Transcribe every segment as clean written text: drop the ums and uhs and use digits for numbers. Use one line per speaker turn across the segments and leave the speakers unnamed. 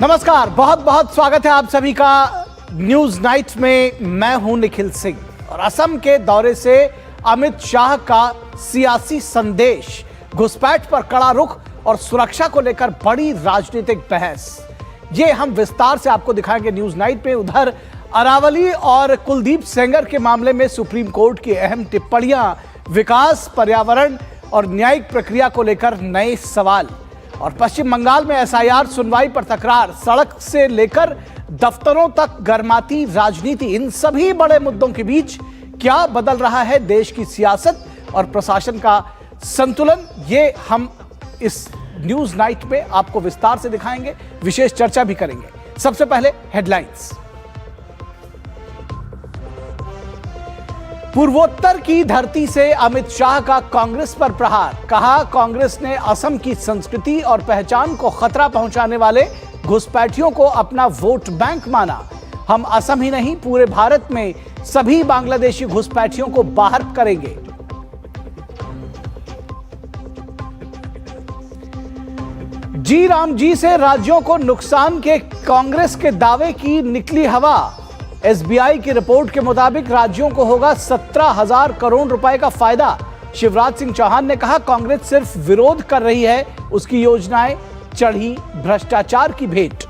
नमस्कार, बहुत बहुत स्वागत है आप सभी का न्यूज नाइट में। मैं हूं निखिल सिंह और असम के दौरे से अमित शाह का सियासी संदेश, घुसपैठ पर कड़ा रुख और सुरक्षा को लेकर बड़ी राजनीतिक बहस, ये हम विस्तार से आपको दिखाएंगे न्यूज नाइट में। उधर अरावली और कुलदीप सेंगर के मामले में सुप्रीम कोर्ट की अहम टिप्पणियां, विकास, पर्यावरण और न्यायिक प्रक्रिया को लेकर नए सवाल, और पश्चिम बंगाल में एसआईआर सुनवाई पर तकरार, सड़क से लेकर दफ्तरों तक गर्माती राजनीति। इन सभी बड़े मुद्दों के बीच क्या बदल रहा है देश की सियासत और प्रशासन का संतुलन, ये हम इस न्यूज नाइट में आपको विस्तार से दिखाएंगे, विशेष चर्चा भी करेंगे। सबसे पहले हेडलाइंस। पूर्वोत्तर की धरती से अमित शाह का कांग्रेस पर प्रहार, कहा कांग्रेस ने असम की संस्कृति और पहचान को खतरा पहुंचाने वाले घुसपैठियों को अपना वोट बैंक माना। हम असम ही नहीं पूरे भारत में सभी बांग्लादेशी घुसपैठियों को बाहर करेंगे। जी राम जी से राज्यों को नुकसान के कांग्रेस के दावे की निकली हवा। एसबीआई की रिपोर्ट के मुताबिक राज्यों को होगा 17,000 करोड़ रुपए का फायदा। शिवराज सिंह चौहान ने कहा कांग्रेस सिर्फ विरोध कर रही है, उसकी योजनाएं चढ़ी भ्रष्टाचार की भेंट।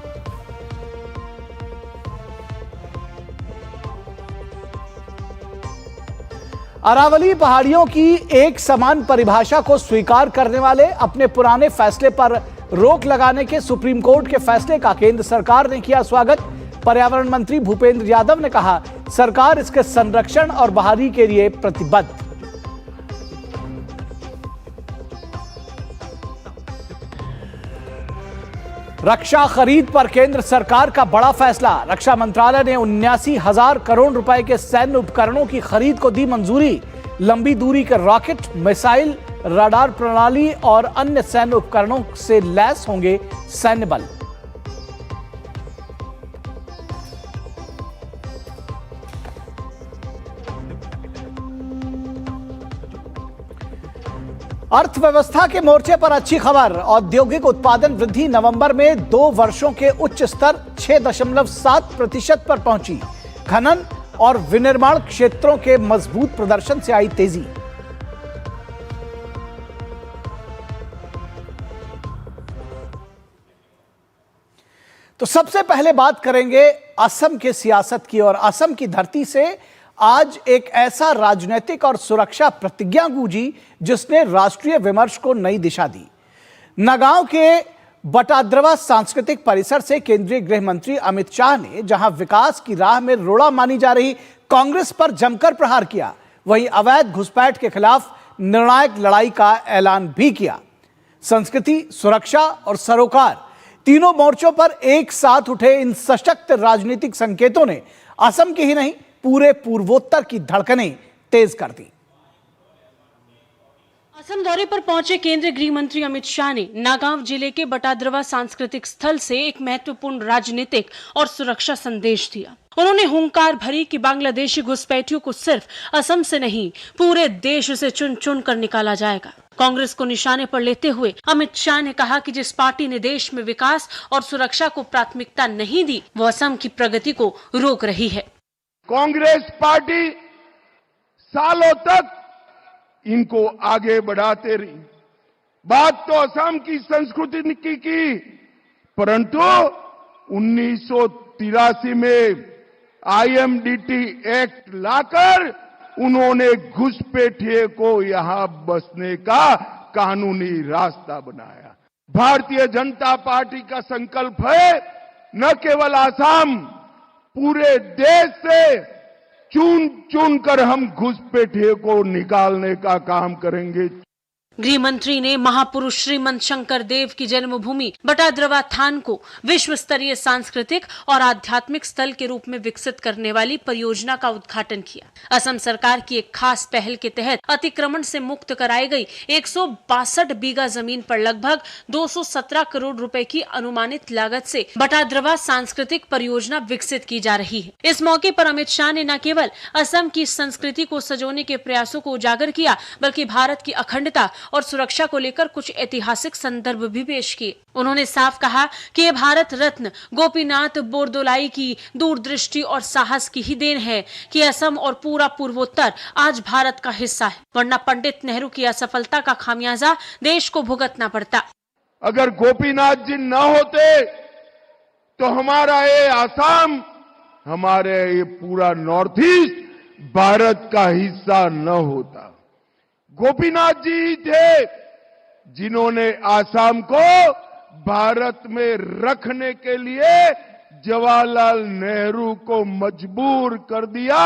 अरावली पहाड़ियों की एक समान परिभाषा को स्वीकार करने वाले अपने पुराने फैसले पर रोक लगाने के सुप्रीम कोर्ट के फैसले का केंद्र सरकार ने किया स्वागत। पर्यावरण मंत्री भूपेंद्र यादव ने कहा सरकार इसके संरक्षण और बहाली के लिए प्रतिबद्ध। रक्षा खरीद पर केंद्र सरकार का बड़ा फैसला। रक्षा मंत्रालय ने 79,000 करोड़ रुपए के सैन्य उपकरणों की खरीद को दी मंजूरी। लंबी दूरी के रॉकेट, मिसाइल, रडार प्रणाली और अन्य सैन्य उपकरणों से लैस होंगे सैन्य बल। अर्थव्यवस्था के मोर्चे पर अच्छी खबर। औद्योगिक उत्पादन वृद्धि नवंबर में 2 वर्षों के उच्च स्तर 6.7% पर पहुंची। खनन और विनिर्माण क्षेत्रों के मजबूत प्रदर्शन से आई तेजी। तो सबसे पहले बात करेंगे असम के सियासत की, और असम की धरती से आज एक ऐसा राजनीतिक और सुरक्षा प्रतिज्ञा गूंजी जिसने राष्ट्रीय विमर्श को नई दिशा दी। नगांव के बटाद्रवा सांस्कृतिक परिसर से केंद्रीय गृह मंत्री अमित शाह ने जहां विकास की राह में रोड़ा मानी जा रही कांग्रेस पर जमकर प्रहार किया, वहीं अवैध घुसपैठ के खिलाफ निर्णायक लड़ाई का ऐलान भी किया। संस्कृति, सुरक्षा और सरोकार, तीनों मोर्चों पर एक साथ उठे इन सशक्त राजनीतिक संकेतों ने असम की ही नहीं पूरे पूर्वोत्तर की धड़कनें तेज कर दी।
असम दौरे पर पहुंचे केंद्रीय गृह मंत्री अमित शाह ने नागांव जिले के बटाद्रवा सांस्कृतिक स्थल से एक महत्वपूर्ण राजनीतिक और सुरक्षा संदेश दिया। उन्होंने हुंकार भरी कि बांग्लादेशी घुसपैठियों को सिर्फ असम से नहीं पूरे देश से चुन चुन कर निकाला जाएगा। कांग्रेस को निशाने पर लेते हुए अमित शाह ने कहा कि जिस पार्टी ने देश में विकास और सुरक्षा को प्राथमिकता नहीं दी, वो असम की प्रगति को रोक रही है।
कांग्रेस पार्टी सालों तक इनको आगे बढ़ाते रही। बात तो असम की संस्कृति की, परंतु 1983 में आईएमडीटी एक्ट लाकर उन्होंने घुसपैठिए को यहां बसने का कानूनी रास्ता बनाया। भारतीय जनता पार्टी का संकल्प है न केवल असम, पूरे देश से चुन चुन कर हम घुसपैठिए को निकालने का काम करेंगे।
गृह मंत्री ने महापुरुष श्रीमंत शंकर देव की जन्मभूमि बटाद्रवा थान को विश्व स्तरीय सांस्कृतिक और आध्यात्मिक स्थल के रूप में विकसित करने वाली परियोजना का उद्घाटन किया। असम सरकार की एक खास पहल के तहत अतिक्रमण से मुक्त कराई गई 162 बीघा जमीन पर लगभग 217 करोड़ रुपए की अनुमानित लागत से बटाद्रवा सांस्कृतिक परियोजना विकसित की जा रही है। इस मौके पर अमित शाह ने न केवल असम की संस्कृति को सजोने के प्रयासों को उजागर किया, बल्कि भारत की अखंडता और सुरक्षा को लेकर कुछ ऐतिहासिक संदर्भ भी पेश किए। उन्होंने साफ कहा कि ये भारत रत्न गोपीनाथ बोरदोलाई की दूरदृष्टि और साहस की ही देन है कि असम और पूरा पूर्वोत्तर आज भारत का हिस्सा है, वरना पंडित नेहरू की असफलता का खामियाजा देश को भुगतना पड़ता।
अगर गोपीनाथ जी न होते तो हमारा ये आसाम, हमारे ये पूरा नॉर्थ ईस्ट भारत का हिस्सा न होता। गोपीनाथ जी थे जिन्होंने आसाम को भारत में रखने के लिए जवाहरलाल नेहरू को मजबूर कर दिया।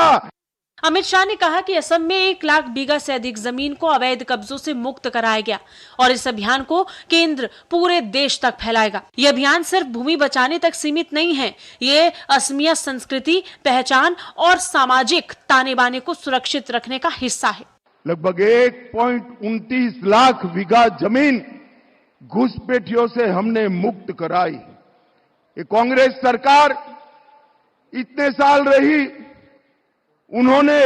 अमित शाह ने कहा कि असम में 1 लाख बीघा से अधिक जमीन को अवैध कब्जों से मुक्त कराया गया और इस अभियान को केंद्र पूरे देश तक फैलाएगा। यह अभियान सिर्फ भूमि बचाने तक सीमित नहीं है, ये असमिया संस्कृति, पहचान और सामाजिक ताने बाने को सुरक्षित रखने का हिस्सा है।
लगभग 1.29 लाख बीघा जमीन घुसपैठियों से हमने मुक्त कराई। ये कांग्रेस सरकार इतने साल रही, उन्होंने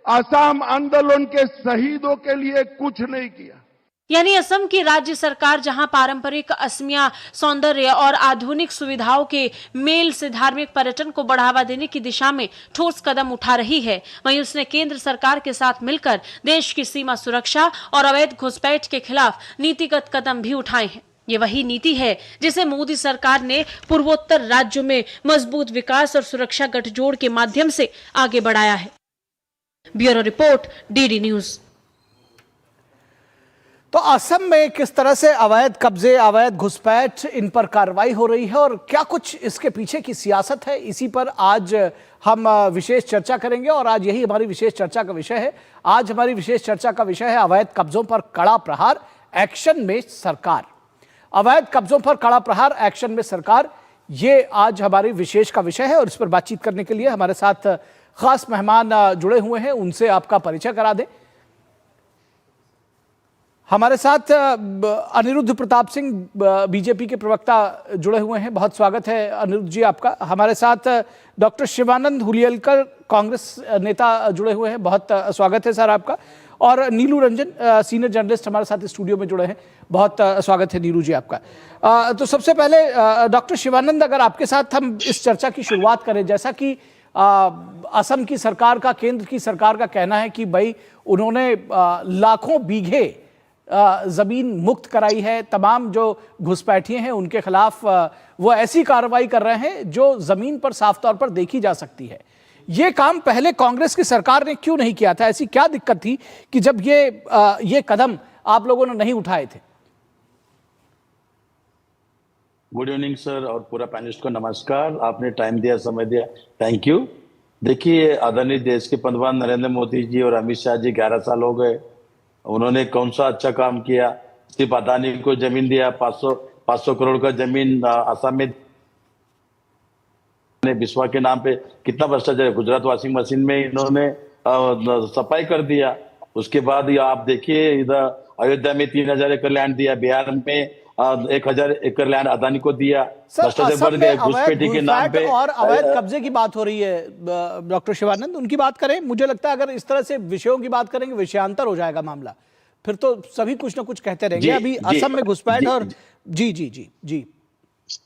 आसाम आंदोलन के शहीदों के लिए कुछ नहीं किया।
यानी असम की राज्य सरकार जहां पारंपरिक असमिया सौंदर्य और आधुनिक सुविधाओं के मेल से धार्मिक पर्यटन को बढ़ावा देने की दिशा में ठोस कदम उठा रही है, वहीं उसने केंद्र सरकार के साथ मिलकर देश की सीमा सुरक्षा और अवैध घुसपैठ के खिलाफ नीतिगत कदम भी उठाए हैं। ये वही नीति है जिसे मोदी सरकार ने पूर्वोत्तर राज्यों में मजबूत विकास और सुरक्षा गठजोड़ के माध्यम से आगे बढ़ाया है। Bureau report, DD news.
तो असम में किस तरह से अवैध कब्जे, अवैध घुसपैठ, इन पर कार्रवाई हो रही है और क्या कुछ इसके पीछे की सियासत है, इसी पर आज हम विशेष चर्चा करेंगे और आज यही हमारी विशेष चर्चा का विषय है। आज हमारी विशेष चर्चा का विषय है अवैध कब्जों पर कड़ा प्रहार, एक्शन में सरकार। अवैध कब्जों पर कड़ा प्रहार, एक्शन में सरकार, ये आज हमारी विशेष का विषय है और इस पर बातचीत करने के लिए हमारे साथ खास मेहमान जुड़े हुए हैं, उनसे आपका परिचय करा दें। हमारे साथ अनिरुद्ध प्रताप सिंह बीजेपी के प्रवक्ता जुड़े हुए हैं, बहुत स्वागत है अनिरुद्ध जी आपका। हमारे साथ डॉक्टर शिवानंद हुलियलकर कांग्रेस नेता जुड़े हुए हैं, बहुत स्वागत है सर आपका। और नीलू रंजन सीनियर जर्नलिस्ट हमारे साथ स्टूडियो में जुड़े हैं, बहुत स्वागत है नीलू जी आपका। तो सबसे पहले डॉक्टर शिवानंद, अगर आपके साथ हम इस चर्चा की शुरुआत करें, जैसा कि असम की सरकार का, केंद्र की सरकार का कहना है कि भाई उन्होंने लाखों बीघे जमीन मुक्त कराई है, तमाम जो घुसपैठिए हैं उनके खिलाफ वो ऐसी कार्रवाई कर रहे हैं जो जमीन पर साफ तौर पर देखी जा सकती है। ये काम पहले कांग्रेस की सरकार ने क्यों नहीं किया था? ऐसी क्या दिक्कत थी कि जब ये कदम आप लोगों ने नहीं उठाए थे?
गुड इवनिंग सर और पूरा पैनलिस्ट को नमस्कार। आपने टाइम दिया, समय दिया, थैंक यू। देखिए, आदरणीय देश के पंतप्रधान नरेंद्र मोदी जी और अमित शाह जी 11 साल हो गए, उन्होंने कौन सा अच्छा काम किया? सिर्फ अदानी को जमीन दिया, 500 करोड़ का जमीन असम में बिस्वा के नाम पे कितना भ्रष्टाचार है। गुजरात वॉशिंग मशीन में इन्होंने सफाई कर दिया। उसके बाद आप देखिए, इधर अयोध्या में 3000 एकड़ लैंड दिया, बिहार में 1000 एकड़ लैंड अदानी को दिया।
भ्रष्टाचार बढ़ गए, घुसपैठी के नाम पे और अवैध कब्जे की बात हो रही है। डॉक्टर शिवानंद, उनकी बात करें। मुझे लगता है अगर इस तरह से विषयों की बात करेंगे, विषयांतर हो जाएगा मामला, फिर तो सभी कुछ ना कुछ कहते रहेंगे। अभी असम में घुसपैठ और जी जी जी जी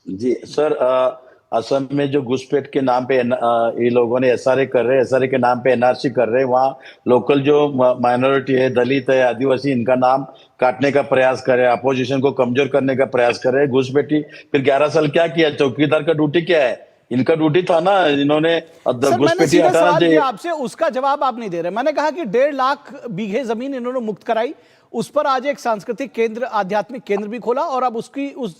जी सर, असम में जो घुसपैठ के नाम पे ये लोगों ने एसआरए कर रहे हैं, एसआरए के नाम पे एनआरसी कर रहे हैं। वहाँ लोकल जो माइनॉरिटी है, दलित है, आदिवासी, इनका नाम काटने का प्रयास कर रहे हैं, अपोजिशन को कमजोर करने का प्रयास कर रहे हैं। घुसपैठी फिर 11 साल क्या किया? चौकीदार का ड्यूटी क्या है? इनका ड्यूटी था ना, इन्होंने घुसपैठी हटाना चाहिए।
आपसे उसका जवाब आप नहीं दे रहे। मैंने कहा कि 1.5 लाख बीघे जमीन इन्होंने मुक्त कराई, उस पर आज एक सांस्कृतिक केंद्र, आध्यात्मिक केंद्र भी खोला और अब उस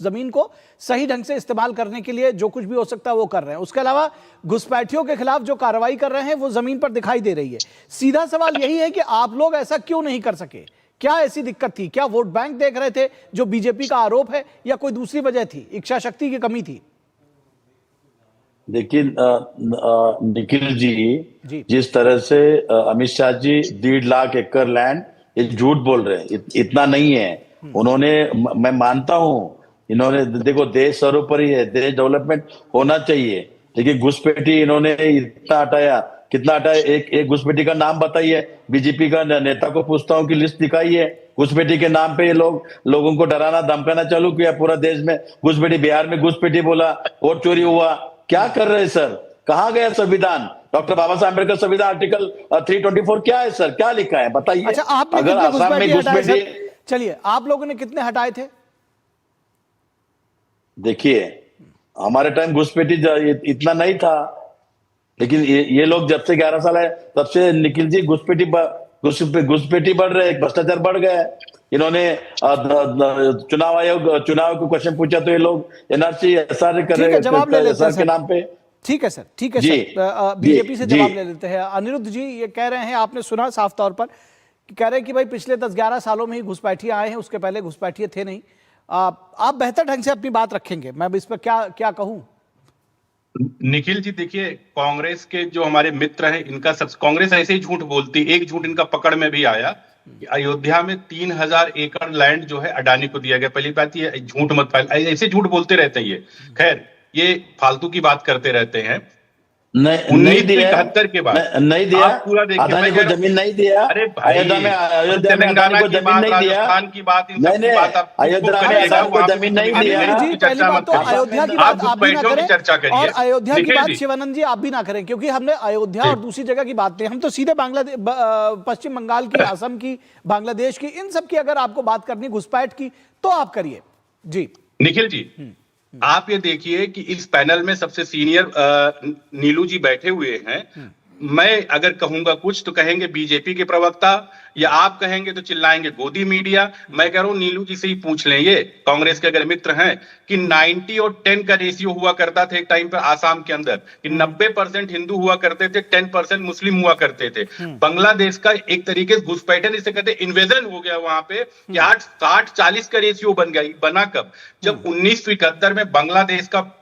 जमीन को सही ढंग से इस्तेमाल करने के लिए जो कुछ भी हो सकता है वो कर रहे हैं। उसके अलावा घुसपैठियों के खिलाफ जो कार्रवाई कर रहे हैं वो जमीन पर दिखाई दे रही है। सीधा सवाल यही है कि आप लोग ऐसा क्यों नहीं कर सके? क्या ऐसी दिक्कत थी? क्या वोट बैंक देख रहे थे जो बीजेपी का आरोप है, या कोई दूसरी वजह थी, इच्छा शक्ति की कमी थी?
देखिए निखिल जी, जिस तरह से अमित शाह जी 1.5 लाख एकड़ लैंड, ये झूठ बोल रहे हैं, इतना नहीं है। उन्होंने, मैं मानता हूं, इन्होंने, देखो देश सर्वोपरि है, देश डेवलपमेंट होना चाहिए, लेकिन घुसपैठी इन्होंने इतना हटाया। कितना हटाया? एक घुसपैठी का नाम बताइए, बीजेपी का नेता को पूछता हूँ कि लिस्ट दिखाइए। घुसपैठी के नाम पे ये लोगों को डराना धमकाना चालू किया पूरा देश में। घुसपैठी, बिहार में घुसपैठी बोला, वोट चोरी हुआ। क्या कर रहे हैं सर? कहाँ गया संविधान? डॉक्टर बाबा साहब अम्बेडकर संविधान आर्टिकल 324 क्या है सर? क्या लिखा है बताइए?
अच्छा, आपने
अगर
कितने
आसाम में
घुसपैठी हटाए
घुसपैठी,
सर? चलिए, आप लोगों ने कितने हटाए थे?
देखिए हमारे टाइम घुसपैठी इतना नहीं था, लेकिन ये लोग जब से 11 साल है तब से निखिल जी घुसपैठी बढ़ रहे, भ्रष्टाचार बढ़ गए। इन्होंने चुनाव को क्वेश्चन पूछा तो ये लोग एनआरसी एसआर कर रहे
जवाब ले लेते हैं
के नाम पे।
ठीक है सर, ठीक है
जी,
सर, बीजेपी से
जी,
जवाब ले लेते हैं। अनिरुद्ध जी ये कह रहे हैं, आपने सुना साफ तौर पर कि कह रहे हैं कि भाई पिछले 10-11 सालों में ही घुसपैठिए आए हैं, उसके पहले घुसपैठिए थे नहीं। आप बेहतर ढंग से अपनी बात रखेंगे, मैं इस पर क्या कहूं?
निखिल जी देखिए, कांग्रेस के जो हमारे मित्र हैं, इनका सब कांग्रेस ऐसे ही झूठ बोलती। एक झूठ इनका पकड़ में भी आया कि अयोध्या में 3000 एकड़ लैंड जो है अडानी को दिया गया। पहली बात ये झूठ मत फैल, ऐसे झूठ बोलते रहते हैं ये। खैर ये फालतू की बात करते रहते हैं।
नहीं दिया,
1971 के बाद
नहीं दिया,
आप पूरा देखिए,
अदानी को जमीन नहीं दिया।
अरे भाई,
अयोध्या में
तेलंगाना
को
की
जमीन
बात,
नहीं दिया।
राजस्थान की बात, इन सब की
नहीं,
बात आप
अयोध्या में अदानी को जमीन नहीं दिया।
जी, पहली बात तो अयोध्या की बात आप भी ना करें,
चर्चा करिए।
और अयोध्या की
निखिल
बात
जी,
शिवानंद जी आप भी ना करें, क्योंकि हमने अयोध्या और दूसरी जगह की बात नहीं, हम तो सीधे बांग्लादेश, पश्चिम बंगाल की, असम की, बांग्लादेश की, इन सब की अगर आपको बात करनी घुसपैठ की तो आप करिए। जी
निखिल जी, आप ये देखिए कि इस पैनल में सबसे सीनियर नीलू जी बैठे हुए हैं। मैं अगर कहूंगा कुछ तो कहेंगे बीजेपी के प्रवक्ता, या आप कहेंगे तो चिल्लाएंगे गोदी मीडिया। मैं कह रहा हूं नीलू जी से ही पूछ लें, ये कांग्रेस के अगर मित्र हैं, कि 90 और 10 का रेशियो हुआ करता था एक टाइम पर आसाम के अंदर, कि 90% हिंदू हुआ करते थे, 10% मुस्लिम हुआ करते थे। बांग्लादेश का एक तरीके से घुसपैठन जिसे कहते हैं इन्वेजन हो गया वहां पे, कि 60-40 का रेशियो बना कब? जब 1971 में बांग्लादेश का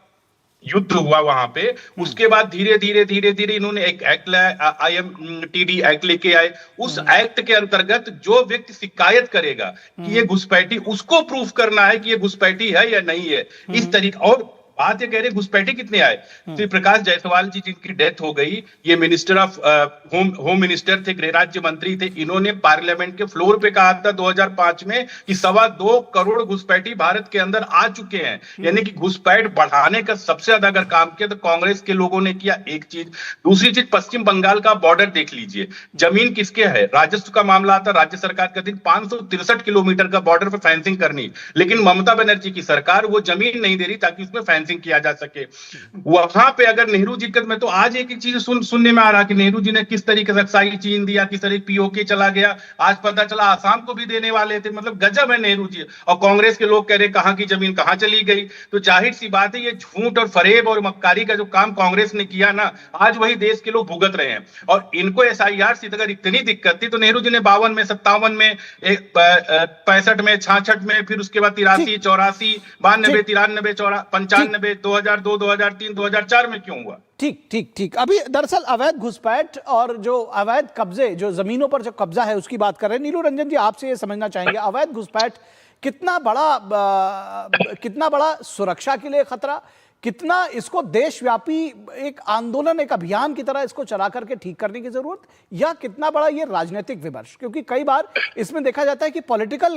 युद्ध हुआ वहां पे। उसके बाद धीरे धीरे इन्होंने एक एक्ट लाया, IMTD एक्ट लेके आए। उस एक्ट के अंतर्गत जो व्यक्ति शिकायत करेगा कि ये घुसपैठी, उसको प्रूफ करना है कि ये घुसपैठी है या नहीं है। इस तरीके, और बात ये कह रहे घुसपैठी कितने आए? श्री प्रकाश जायसवाल जी जिनकी डेथ हो गई, ये मिनिस्टर ऑफ होम मिनिस्टर थे, गृह राज्य मंत्री थे। इन्होंने पार्लियामेंट के फ्लोर पे कहा था 2005 में कि 2.25 करोड़ घुसपैठी भारत के अंदर आ चुके हैं। यानी कि घुसपैठ बढ़ाने का सबसे ज्यादा अगर काम किया तो कांग्रेस के लोगों ने किया, एक चीज। दूसरी चीज, पश्चिम बंगाल का बॉर्डर देख लीजिए, जमीन किसके है? राजस्व का मामला आता, राज्य सरकार का दिन 563 किलोमीटर का बॉर्डर पर फेंसिंग करनी, लेकिन ममता बनर्जी की सरकार वो जमीन नहीं दे रही ताकि उसमें किया जा सके। वहां पे अगर नेहरू जी में, तो आज एक चीज सुनने में आ रहा कि नेहरू जी ने किस तरीके से अक्साई चीन दिया, किस तरीके पीओके चला गया। आज पता चला आसाम को भी देने वाले थे। मतलब गजब है नेहरू जी। और कांग्रेस के लोग कह रहे कहां की जमीन कहां चली गई। तो जाहिर सी बात है ये झूठ और फरेब और मक्कारी का जो काम कांग्रेस ने किया ना, आज वही देश के लोग भुगत रहे हैं। और इनको SIR से अगर इतनी दिक्कत थी तो नेहरू जी ने 52 में, 57 में, 65 में, 66 में, फिर उसके बाद 83, 84, 92, 93, 95, 2002, 2003, 2004 में क्यों हुआ?
ठीक। अभी दरअसल अवैध घुसपैठ और जो अवैध कब्जे, जो जमीनों पर जो कब्जा है उसकी बात कर रहे हैं। नीलू रंजन जी आपसे ये समझना चाहेंगे, अवैध घुसपैठ कितना बड़ा सुरक्षा के लिए खतरा, कितना इसको देशव्यापी एक आंदोलन, एक अभियान की तरह इसको चला करके ठीक करने की जरूरत, या कितना बड़ा ये राजनीतिक विमर्श? क्योंकि कई बार इसमें देखा जाता है कि पॉलिटिकल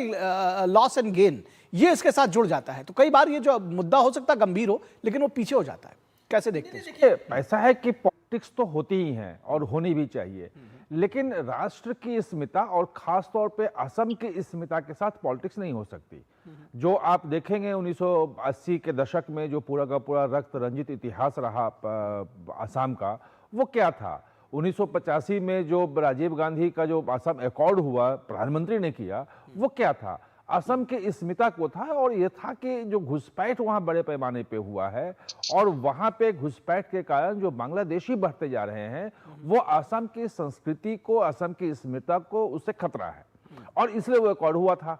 लॉस एंड गेन ये इसके साथ जुड़ जाता है। तो कई बार ये जो मुद्दा हो सकता है गंभीर हो, लेकिन वो पीछे हो जाता है। कैसे देखते हैं?
देखिए, ऐसा है कि पॉलिटिक्स तो होती ही है और होनी भी चाहिए, लेकिन राष्ट्र की अस्मिता और खास तौर पे असम की अस्मिता के साथ पॉलिटिक्स नहीं हो सकती। जो आप देखेंगे 1980 के दशक में जो पूरा का पूरा रक्त रंजित इतिहास रहा असम का, वो क्या था? 1985 में जो राजीव गांधी का जो असम अकॉर्ड हुआ, प्रधानमंत्री ने किया, वो क्या था? असम की अस्मिता को था। और यह था कि जो घुसपैठ वहां बड़े पैमाने पे हुआ है, और वहां पे घुसपैठ के कारण जो बांग्लादेशी बढ़ते जा रहे हैं, वो असम की संस्कृति को, असम की अस्मिता को, उससे खतरा है, और इसलिए वो अकॉर्ड हुआ था।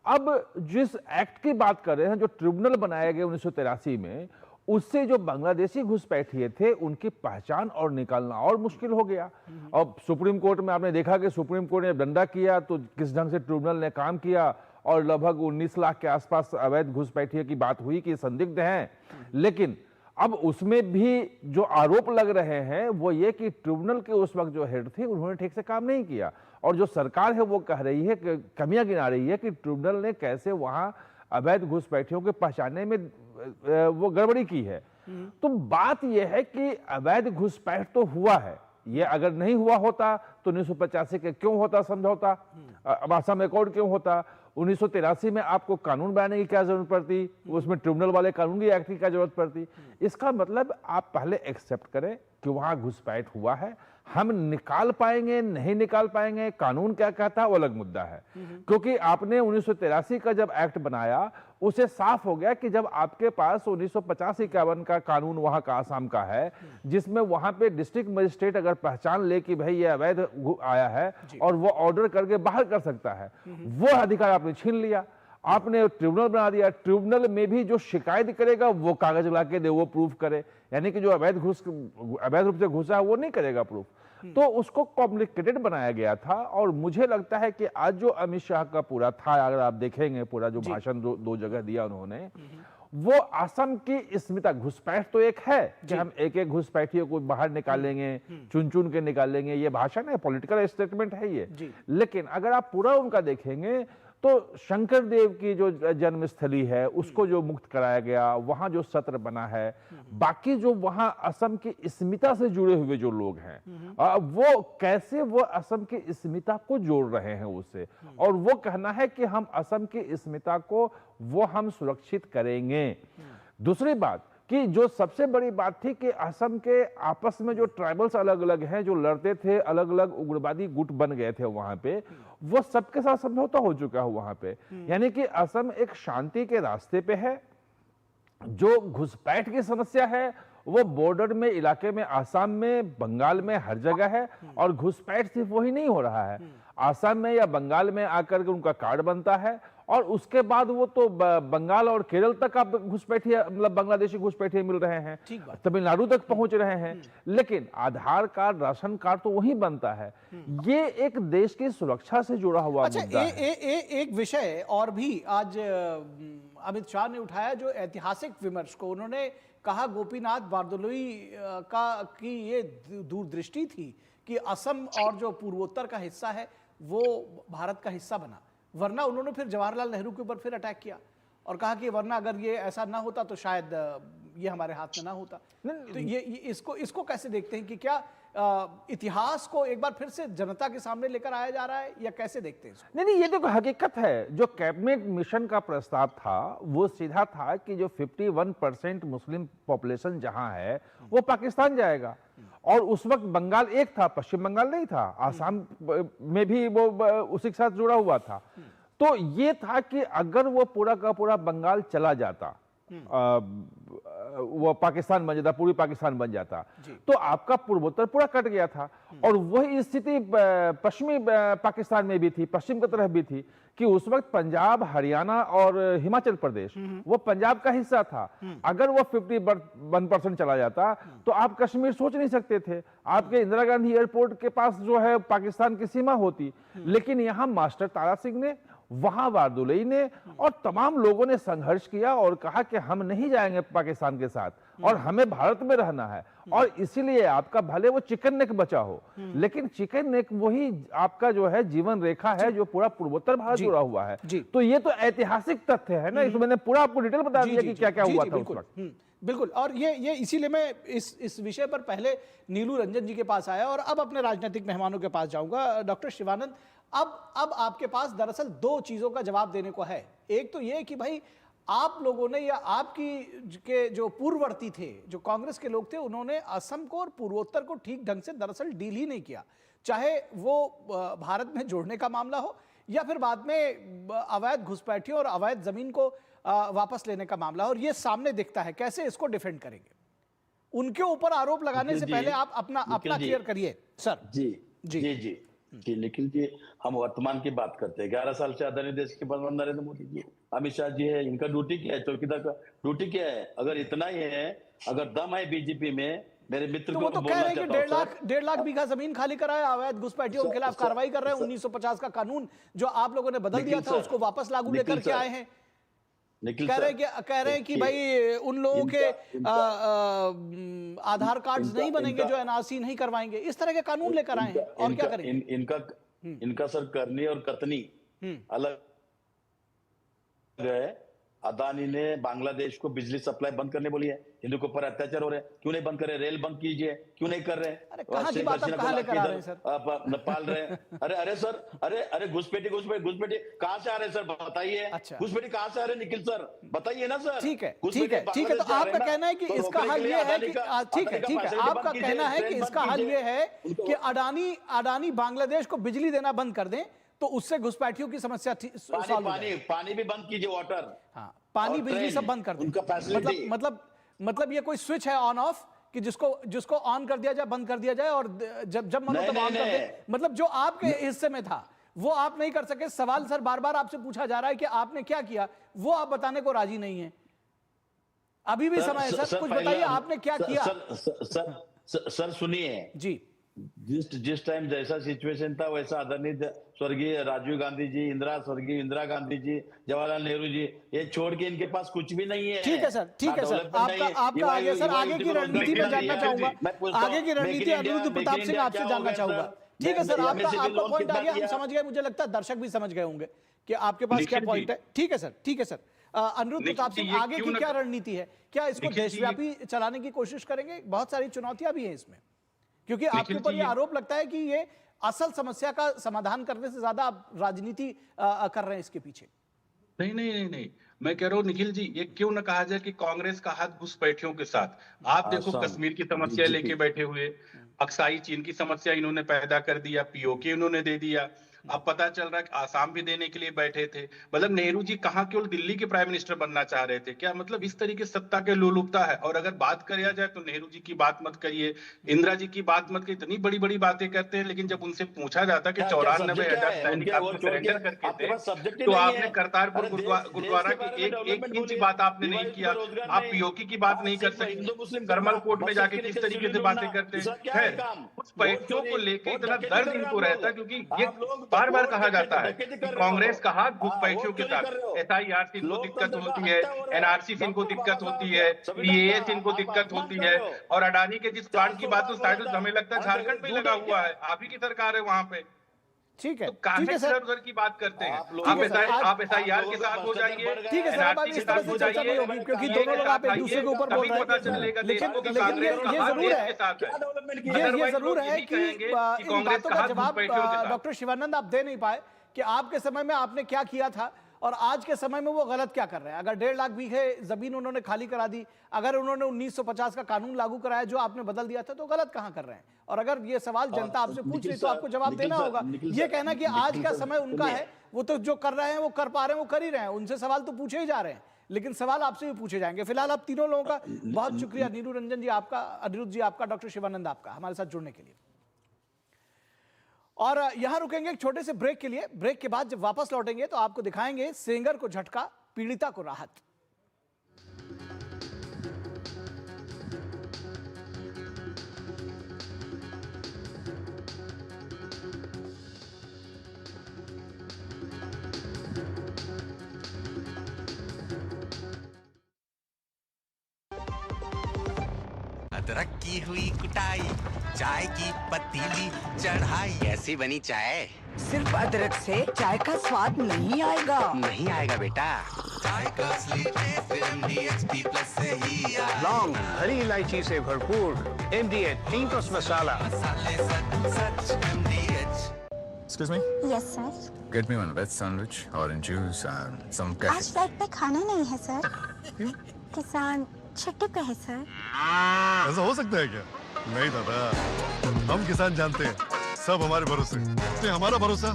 अब जिस एक्ट की बात कर रहे हैं, जो ट्रिब्यूनल बनाया गया 1983 में, उससे जो बांग्लादेशी घुसपैठिए थे उनकी पहचान और निकालना और मुश्किल हो गया। अब सुप्रीम कोर्ट में आपने देखा कि सुप्रीम कोर्ट ने डंडा किया तो किस ढंग से ट्रिब्यूनल ने काम किया, और लगभग 19 लाख के आसपास अवैध घुसपैठिए की बात हुई कि संदिग्ध हैं। लेकिन अब उसमें भी जो आरोप लग रहे हैं वो ये कि ट्रिब्यूनल के उस वक्त जो हेड थे उन्होंने ठीक से काम नहीं किया, और जो सरकार है वो कह रही है कि कमियां गिना रही है कि ट्रिब्यूनल ने कैसे वहां अवैध घुसपैठियों के पहचानने में वो गड़बड़ी की है। तो बात यह है कि अवैध घुसपैठ तो हुआ है, ये अगर नहीं हुआ होता तो 1985 के क्यों होता समझौता, अब असम एकॉर्ड क्यों होता, 1983 में आपको कानून बनाने की क्या जरूरत पड़ती, उसमें ट्रिब्यूनल वाले कानून की एक्ट की क्या जरूरत पड़ती। इसका मतलब आप पहले एक्सेप्ट करें कि वहां घुसपैठ हुआ है, हम निकाल पाएंगे नहीं निकाल पाएंगे, कानून क्या कहता है वो अलग मुद्दा है। क्योंकि आपने 1983 का जब एक्ट बनाया उसे साफ हो गया कि जब आपके पास 1950-51 का कानून वहां का आसाम का है, जिसमें वहां पे डिस्ट्रिक्ट मजिस्ट्रेट अगर पहचान ले कि भाई ये अवैध आया है और वो ऑर्डर करके बाहर कर सकता है, वो अधिकार आपने छीन लिया, आपने ट्रिब्यूनल बना दिया। ट्रिब्यूनल में भी जो शिकायत करेगा वो कागज ला के दे, वो प्रूफ करे, यानी कि जो अवैध रूप से घुसा है वो नहीं करेगा प्रूफ। तो उसको कॉम्प्लिकेटेड बनाया गया था। और मुझे लगता है कि आज जो अमित शाह का पूरा था, अगर आप देखेंगे पूरा जो भाषण दो जगह दिया उन्होंने, वो असम की अस्मिता, घुसपैठ तो एक है कि हम एक एक घुसपैठियों को बाहर निकालेंगे, चुन चुन के निकालेंगे, ये भाषण है, पॉलिटिकल स्टेटमेंट है ये। लेकिन अगर आप पूरा उनका देखेंगे तो शंकर देव की जो जन्मस्थली है उसको जो मुक्त कराया गया, वहां जो सत्र बना है, बाकी जो वहां असम की अस्मिता से जुड़े हुए जो लोग हैं, वो कैसे वो असम की अस्मिता को जोड़ रहे हैं उससे, और वो कहना है कि हम असम की अस्मिता को वो हम सुरक्षित करेंगे। दूसरी बात कि जो सबसे बड़ी बात थी कि असम के आपस में जो ट्राइबल्स अलग अलग हैं, जो लड़ते थे, अलग अलग उग्रवादी गुट बन गए थे वहां पे, वो सबके साथ समझौता हो चुका है वहां पे। यानी कि असम एक शांति के रास्ते पे है। जो घुसपैठ की समस्या है वो बॉर्डर में, इलाके में, आसाम में, बंगाल में, हर जगह है। और घुसपैठ सिर्फ वही नहीं हो रहा है, आसाम में या बंगाल में आकर के उनका कार्ड बनता है और उसके बाद वो तो बंगाल और केरल तक आप घुसपैठिए, मतलब बांग्लादेशी घुसपैठिए मिल रहे हैं, तमिलनाडु तक पहुंच रहे हैं। लेकिन आधार कार्ड, राशन कार्ड तो वही बनता है। ये एक देश की सुरक्षा से जुड़ा हुआ मुद्दा है।
एक विषय और भी आज अमित शाह ने उठाया, जो ऐतिहासिक विमर्श को उन्होंने कहा गोपीनाथ बारदोलोई की ये दूरदृष्टि थी कि असम और जो पूर्वोत्तर का हिस्सा है वो भारत का हिस्सा बना, वरना उन्होंने फिर जवाहरलाल नेहरू के ऊपर फिर अटैक किया और कहा कि वरना अगर ये ऐसा ना होता तो शायद ये हमारे हाथ में ना होता। तो ये इसको कैसे देखते हैं कि क्या इतिहास को एक बार फिर से जनता के सामने लेकर आया जा रहा है, या कैसे देखते हैं इसको?
नहीं, ये तो हकीकत है। जो कैबिनेट मिशन का प्रस्ताव था वो सीधा था कि जो 51% मुस्लिम पॉपुलेशन जहां है वो पाकिस्तान जाएगा, और उस वक्त बंगाल एक था, पश्चिम बंगाल नहीं था, आसाम में भी वो उसी के साथ जुड़ा हुआ था। तो ये था कि अगर वो पूरा का पूरा बंगाल चला जाता, वो पाकिस्तान बन जाता, पूरी पाकिस्तान बन जाता, तो आपका पूर्वोत्तर पूरा कट गया था। और वही स्थिति पश्चिमी पाकिस्तान में भी थी, पश्चिम की तरफ भी थी, कि उस वक्त पंजाब, हरियाणा और हिमाचल प्रदेश वो पंजाब का हिस्सा था। अगर वो 51% चला जाता तो आप कश्मीर सोच नहीं सकते थे, आपके इंदिरा गांधी एयरपोर्ट के पास जो है पाकिस्तान की सीमा होती। लेकिन यहां मास्टर तारा सिंह ने, वहां बारदोलोई ने और तमाम लोगों ने संघर्ष किया और कहा कि हम नहीं जाएंगे पाकिस्तान के साथ और हमें भारत में रहना है। और इसीलिए आपका भले वो चिकन नेक बचा हो, लेकिन चिकन नेक वही आपका जो है जीवन रेखा है जो पूरा पूर्वोत्तर भारत जुड़ा हुआ है। तो ये तो ऐतिहासिक तथ्य है ना, इसमें मैंने पूरा आपको डिटेल बता दिया कि क्या क्या हुआ था उस वक्त।
बिल्कुल। और ये इसीलिए मैं इस विषय पर पहले नीलू रंजन जी के पास आया और अब अपने राजनीतिक मेहमानों के पास जाऊंगा। डॉक्टर शिवानंद, अब आपके पास दरअसल दो चीजों का जवाब देने को है। एक तो ये कि भाई आप लोगों ने, या आपकी के जो पूर्ववर्ती थे, जो कांग्रेस के लोग थे, उन्होंने असम को और पूर्वोत्तर को ठीक ढंग से दरअसल डील ही नहीं किया, चाहे वो भारत में जोड़ने का मामला हो या फिर बाद में अवैध घुसपैठियों और अवैध जमीन को वापस लेने का मामला हो। और ये सामने दिखता है, कैसे इसको डिफेंड करेंगे? उनके ऊपर आरोप लगाने से पहले आप अपना क्लियर करिए सर।
जी, निखिल जी, हम वर्तमान की बात करते हैं। 11 साल से आदरणीय देश के प्रधानमंत्री नरेंद्र मोदी जी, अमित शाह जी है, इनका ड्यूटी क्या है, चौकीदार का ड्यूटी क्या है? अगर इतना ही है, अगर दम है बीजेपी में, मेरे मित्र
तो वो तो कह रहे हैं कि 1.5 लाख बीघा जमीन खाली कराया, अवैध घुसपैठियों के खिलाफ कार्रवाई कर रहे हैं, 1950 का कानून जो आप लोगों ने बदल दिया था उसको वापस लागू लेकर के आए हैं।
निखिल
कह
सर,
रहे हैं कि भाई उन लोगों के आधार कार्ड्स नहीं बनेंगे जो एनआरसी नहीं करवाएंगे, इस तरह के कानून लेकर आए हैं, और क्या करेंगे?
इनका सर करनी और कतनी अलग है। अदानी ने बांग्लादेश को बिजली सप्लाई बंद करने बोली है, हिंदू के ऊपर अत्याचार हो रहे हैं, क्यों नहीं बंद कर रहे? रेल बंद कीजिए, क्यों नहीं कर रहे?
अरे कहाँ की बात आप कहाँ लेकर आ रहे हैं सर?
पाल रहे हैं। अरे सर, अरे घुसपैठी कहाँ से आ रहे हैं सर, बताइए।
अच्छा,
घुसपैठी कहाँ से आ रहे हैं निखिल सर, बताइए ना सर।
ठीक है। तो आपका कहना है कि इसका हल ये है कि ठीक है, आपका कहना है कि इसका हल ये है कि अडानी बांग्लादेश को बिजली देना बंद कर दें, तो उससे घुसपैठियों की समस्या
पानी भी बंद कीजिए, वाटर,
हाँ, पानी बिजली सब बंद कर दें। मतलब ये कोई स्विच है ऑन ऑफ कि जिसको ऑन कर दिया जाए, बंद कर दिया जाए, और जब मनो तब ऑन कर दे। मतलब जो आपके हिस्से में था वो आप नहीं कर सके। सवाल सर बार बार आपसे पूछा जा रहा है कि आपने क्या किया, वो आप बताने को राजी नहीं है। अभी भी समय है सर, कुछ बताइए आपने क्या किया।
सर सुनिए
जी,
जिस टाइम जैसा सिचुएशन था वैसा आदरणीय स्वर्गीय राजीव गांधी जी, स्वर्गीय इंदिरा गांधी जी, जवाहरलाल नेहरू जी, ये छोड़ के इनके पास कुछ भी नहीं है।
ठीक है सर, ठीक है सर, आपका आगे सर आगे की रणनीति में जानना चाहूंगा, आगे की रणनीति अनिरुद्ध प्रताप सिंह आपसे जानना चाहूंगा। ठीक है सर, आपका पॉइंट आ गया, हम समझ गए, मुझे लगता है दर्शक भी समझ गए होंगे कि आपके पास क्या पॉइंट है। ठीक है सर, अनिरुद्ध प्रताप सिंह, आगे की क्या रणनीति है? क्या इसको देशव्यापी चलाने की कोशिश करेंगे? बहुत सारी चुनौतियां भी हैं इसमें, क्योंकि आपके ऊपर ये आरोप लगता है कि ये असल समस्या का समाधान करने से ज्यादा आप राजनीति कर रहे हैं इसके पीछे।
नहीं, मैं कह रहा हूँ निखिल जी, ये क्यों ना कहा जाए कि कांग्रेस का हाथ घुसपैठियों के साथ। आप देखो कश्मीर की समस्या लेके बैठे हुए, अक्साई चीन की समस्या इन्होंने पैदा कर दिया, पीओके इन्होंने दे दिया, अब पता चल रहा है कि आसाम भी देने के लिए बैठे थे। मतलब नेहरू जी कहाँ केवल दिल्ली के प्राइम मिनिस्टर बनना चाह रहे थे क्या? मतलब इस तरीके सत्ता के लोलुपता है। और अगर बात करिया जाए तो नेहरू जी की बात मत करिए, इंदिरा जी की बात मत करिए, इतनी बड़ी बड़ी बातें करते हैं, लेकिन जब उनसे पूछा जाता कि 94,000 सैनिक आपको सरेंडर करके थे, तो आपने करतारपुर गुरुद्वारा की एक इंच बात आपने नहीं किया। आप पीओके की बात नहीं कर सकते, करमल कोर्ट में जाके किस तरीके से बातें करते हैं। उस पैसों को लेकर इतना दर्द इनको रहता है, क्योंकि ये बार बार कहा जाता है कि कांग्रेस का हाथ घुसपैठियों के साथ। एसआईआर से इनको दिक्कत होती है, एनआरसी से इनको दिक्कत होती है, ईएए से इनको दिक्कत होती है, और अडानी के जिस प्लान की बात शायद हमें लगता है झारखंड में लगा हुआ है, आप ही की सरकार है वहां पे।
ठीक है,
तो काहे सर उधर की बात करते हैं? आप एसआईआर के साथ हो जाइए,
ठीक है सर, अब इस तरह से चर्चा नहीं होगी, क्योंकि दोनों लोग आप एक दूसरे के ऊपर बोल रहे हैं। लेकिन ये जरूर है कि इन बातों का जवाब डॉक्टर शिवानंद आप दे नहीं पाए कि आपके समय में आपने क्या किया था और आज के समय में वो गलत क्या कर रहे हैं। अगर 1.5 लाख बीघे जमीन उन्होंने खाली करा दी, अगर उन्होंने 1950 का कानून लागू कराया जो आपने बदल दिया था, तो गलत कहां कर रहे हैं? और अगर ये सवाल जनता आपसे पूछ रही तो आपको जवाब देना होगा। ये कहना कि आज का समय उनका है, वो तो जो कर रहे हैं वो कर पा रहे हैं, वो कर ही रहे हैं, उनसे सवाल तो पूछे ही जा रहे हैं, लेकिन सवाल आपसे भी पूछे जाएंगे। फिलहाल आप तीनों लोगों का बहुत शुक्रिया, नीरू रंजन जी आपका, अनिरुद्ध जी आपका, डॉक्टर शिवानंद आपका, हमारे साथ जुड़ने के लिए। और यहां रुकेंगे एक छोटे से ब्रेक के लिए। ब्रेक के बाद जब वापस लौटेंगे तो आपको दिखाएंगे सेंगर को झटका, पीड़िता को राहत।
अदरक की हुई कुटाई, चाय की पतीली चढ़ाई, कैसी बनी चाय?
सिर्फ अदरक से चाय का स्वाद नहीं आएगा।
नहीं आएगा बेटा, चाय का असली टेस्ट MDHT+ से ही आएगा।
लौंग, हरी इलायची से भरपूर MDH टीम्स मसाला।
मसाले सच MDH।
Excuse me?
Yes, sir.
Get me one veg sandwich, orange juice and some cash.
आज डाइट पे खाना नहीं है सर। किसान छुट्टी पे है सर।
ऐसा हो सकता है क्या? नहीं दादा, हम किसान जानते हैं सब हमारे भरोसे, इसलिए हमारा भरोसा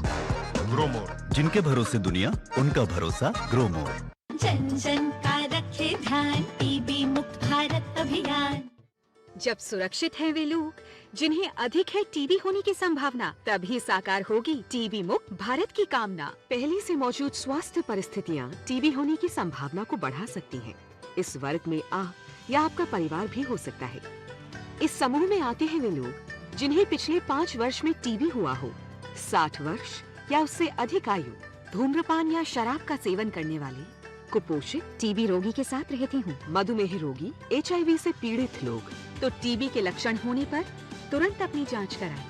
ग्रो मोर।
जिनके भरोसे दुनिया, उनका भरोसा ग्रो मोर।
जन जन का रखे ध्यान, टीबी मुक्त भारत अभियान।
जब सुरक्षित हैं वे लोग जिन्हें अधिक है टीबी होने की संभावना, तभी साकार होगी टीबी मुक्त भारत की कामना। पहले से मौजूद स्वास्थ्य परिस्थितियाँ टीबी होने की संभावना को बढ़ा सकती हैं। इस वर्ग में आप या आपका परिवार भी हो सकता है। इस समूह में आते हैं वे लोग जिन्हें पिछले 5 वर्ष में टीबी हुआ हो, 60 वर्ष या उससे अधिक आयु, धूम्रपान या शराब का सेवन करने वाले, कुपोषित टीबी रोगी के साथ रहती हूँ। मधुमेह रोगी, HIV से पीड़ित लोग तो टीबी के लक्षण होने पर तुरंत अपनी जांच कराएं।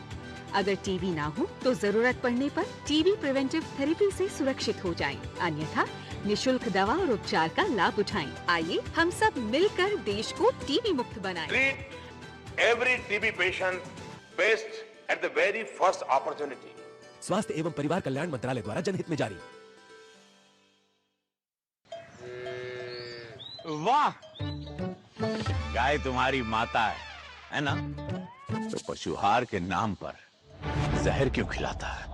अगर टीबी ना हो तो जरूरत पड़ने पर टीबी प्रिवेंटिव थेरेपी से सुरक्षित हो जाएं। अन्यथा निशुल्क दवा और उपचार का लाभ उठाएं। आइए हम सब मिलकर देश को टीबी मुक्त बनाएं।
Treat every TB patient best at the very first opportunity.
स्वास्थ्य एवं परिवार कल्याण मंत्रालय द्वारा जनहित में जारी।
वाह, गाय तुम्हारी माता है ना? तो पशुहार के नाम पर जहर क्यों खिलाता है?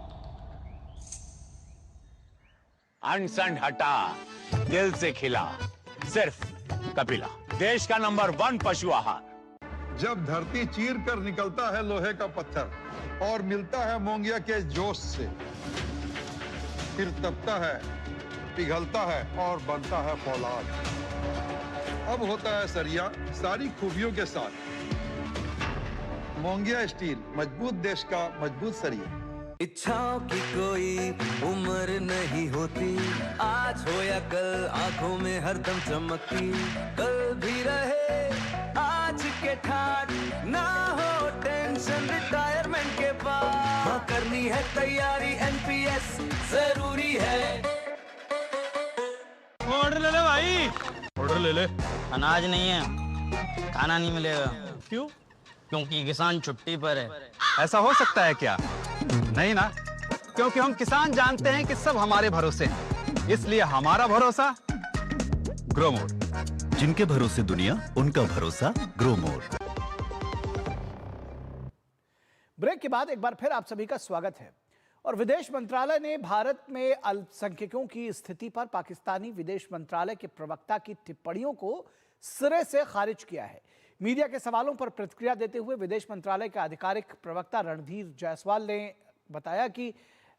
अनसन हटा, दिल से खिला, सिर्फ कपिला, देश का नंबर 1 पशु आहार।
जब धरती चीर कर निकलता है लोहे का पत्थर और मिलता है मोंगिया के जोश से, फिर तपता है, पिघलता है और बनता है फौलाद। अब होता है सरिया सारी खूबियों के साथ। मोंगिया स्टील, मजबूत देश का मजबूत सरिया।
इच्छाओं की कोई उम्र नहीं होती, आज हो या कल आंखों में हरदम चमकती, कल भी रहे आज के ठाट, ना हो टेंशन रिटायरमेंट के बाद, हाँ करनी है तैयारी NPS जरूरी है।
ऑर्डर ले ले भाई,
ऑर्डर ले ले।
अनाज नहीं है, खाना नहीं मिलेगा। क्यों? क्योंकि किसान छुट्टी पर है।
ऐसा हो सकता है क्या? नहीं ना, क्योंकि हम किसान जानते हैं कि सब हमारे भरोसे हैं, इसलिए हमारा भरोसा ग्रोमोर।
जिनके भरोसे दुनिया, उनका भरोसा ग्रोमोर।
ब्रेक के बाद एक बार फिर आप सभी का स्वागत है। और विदेश मंत्रालय ने भारत में अल्पसंख्यकों की स्थिति पर पाकिस्तानी विदेश मंत्रालय के प्रवक्ता की टिप्पणियों को सिरे से खारिज किया है। मीडिया के सवालों पर प्रतिक्रिया देते हुए विदेश मंत्रालय के आधिकारिक प्रवक्ता रणधीर जायसवाल ने बताया कि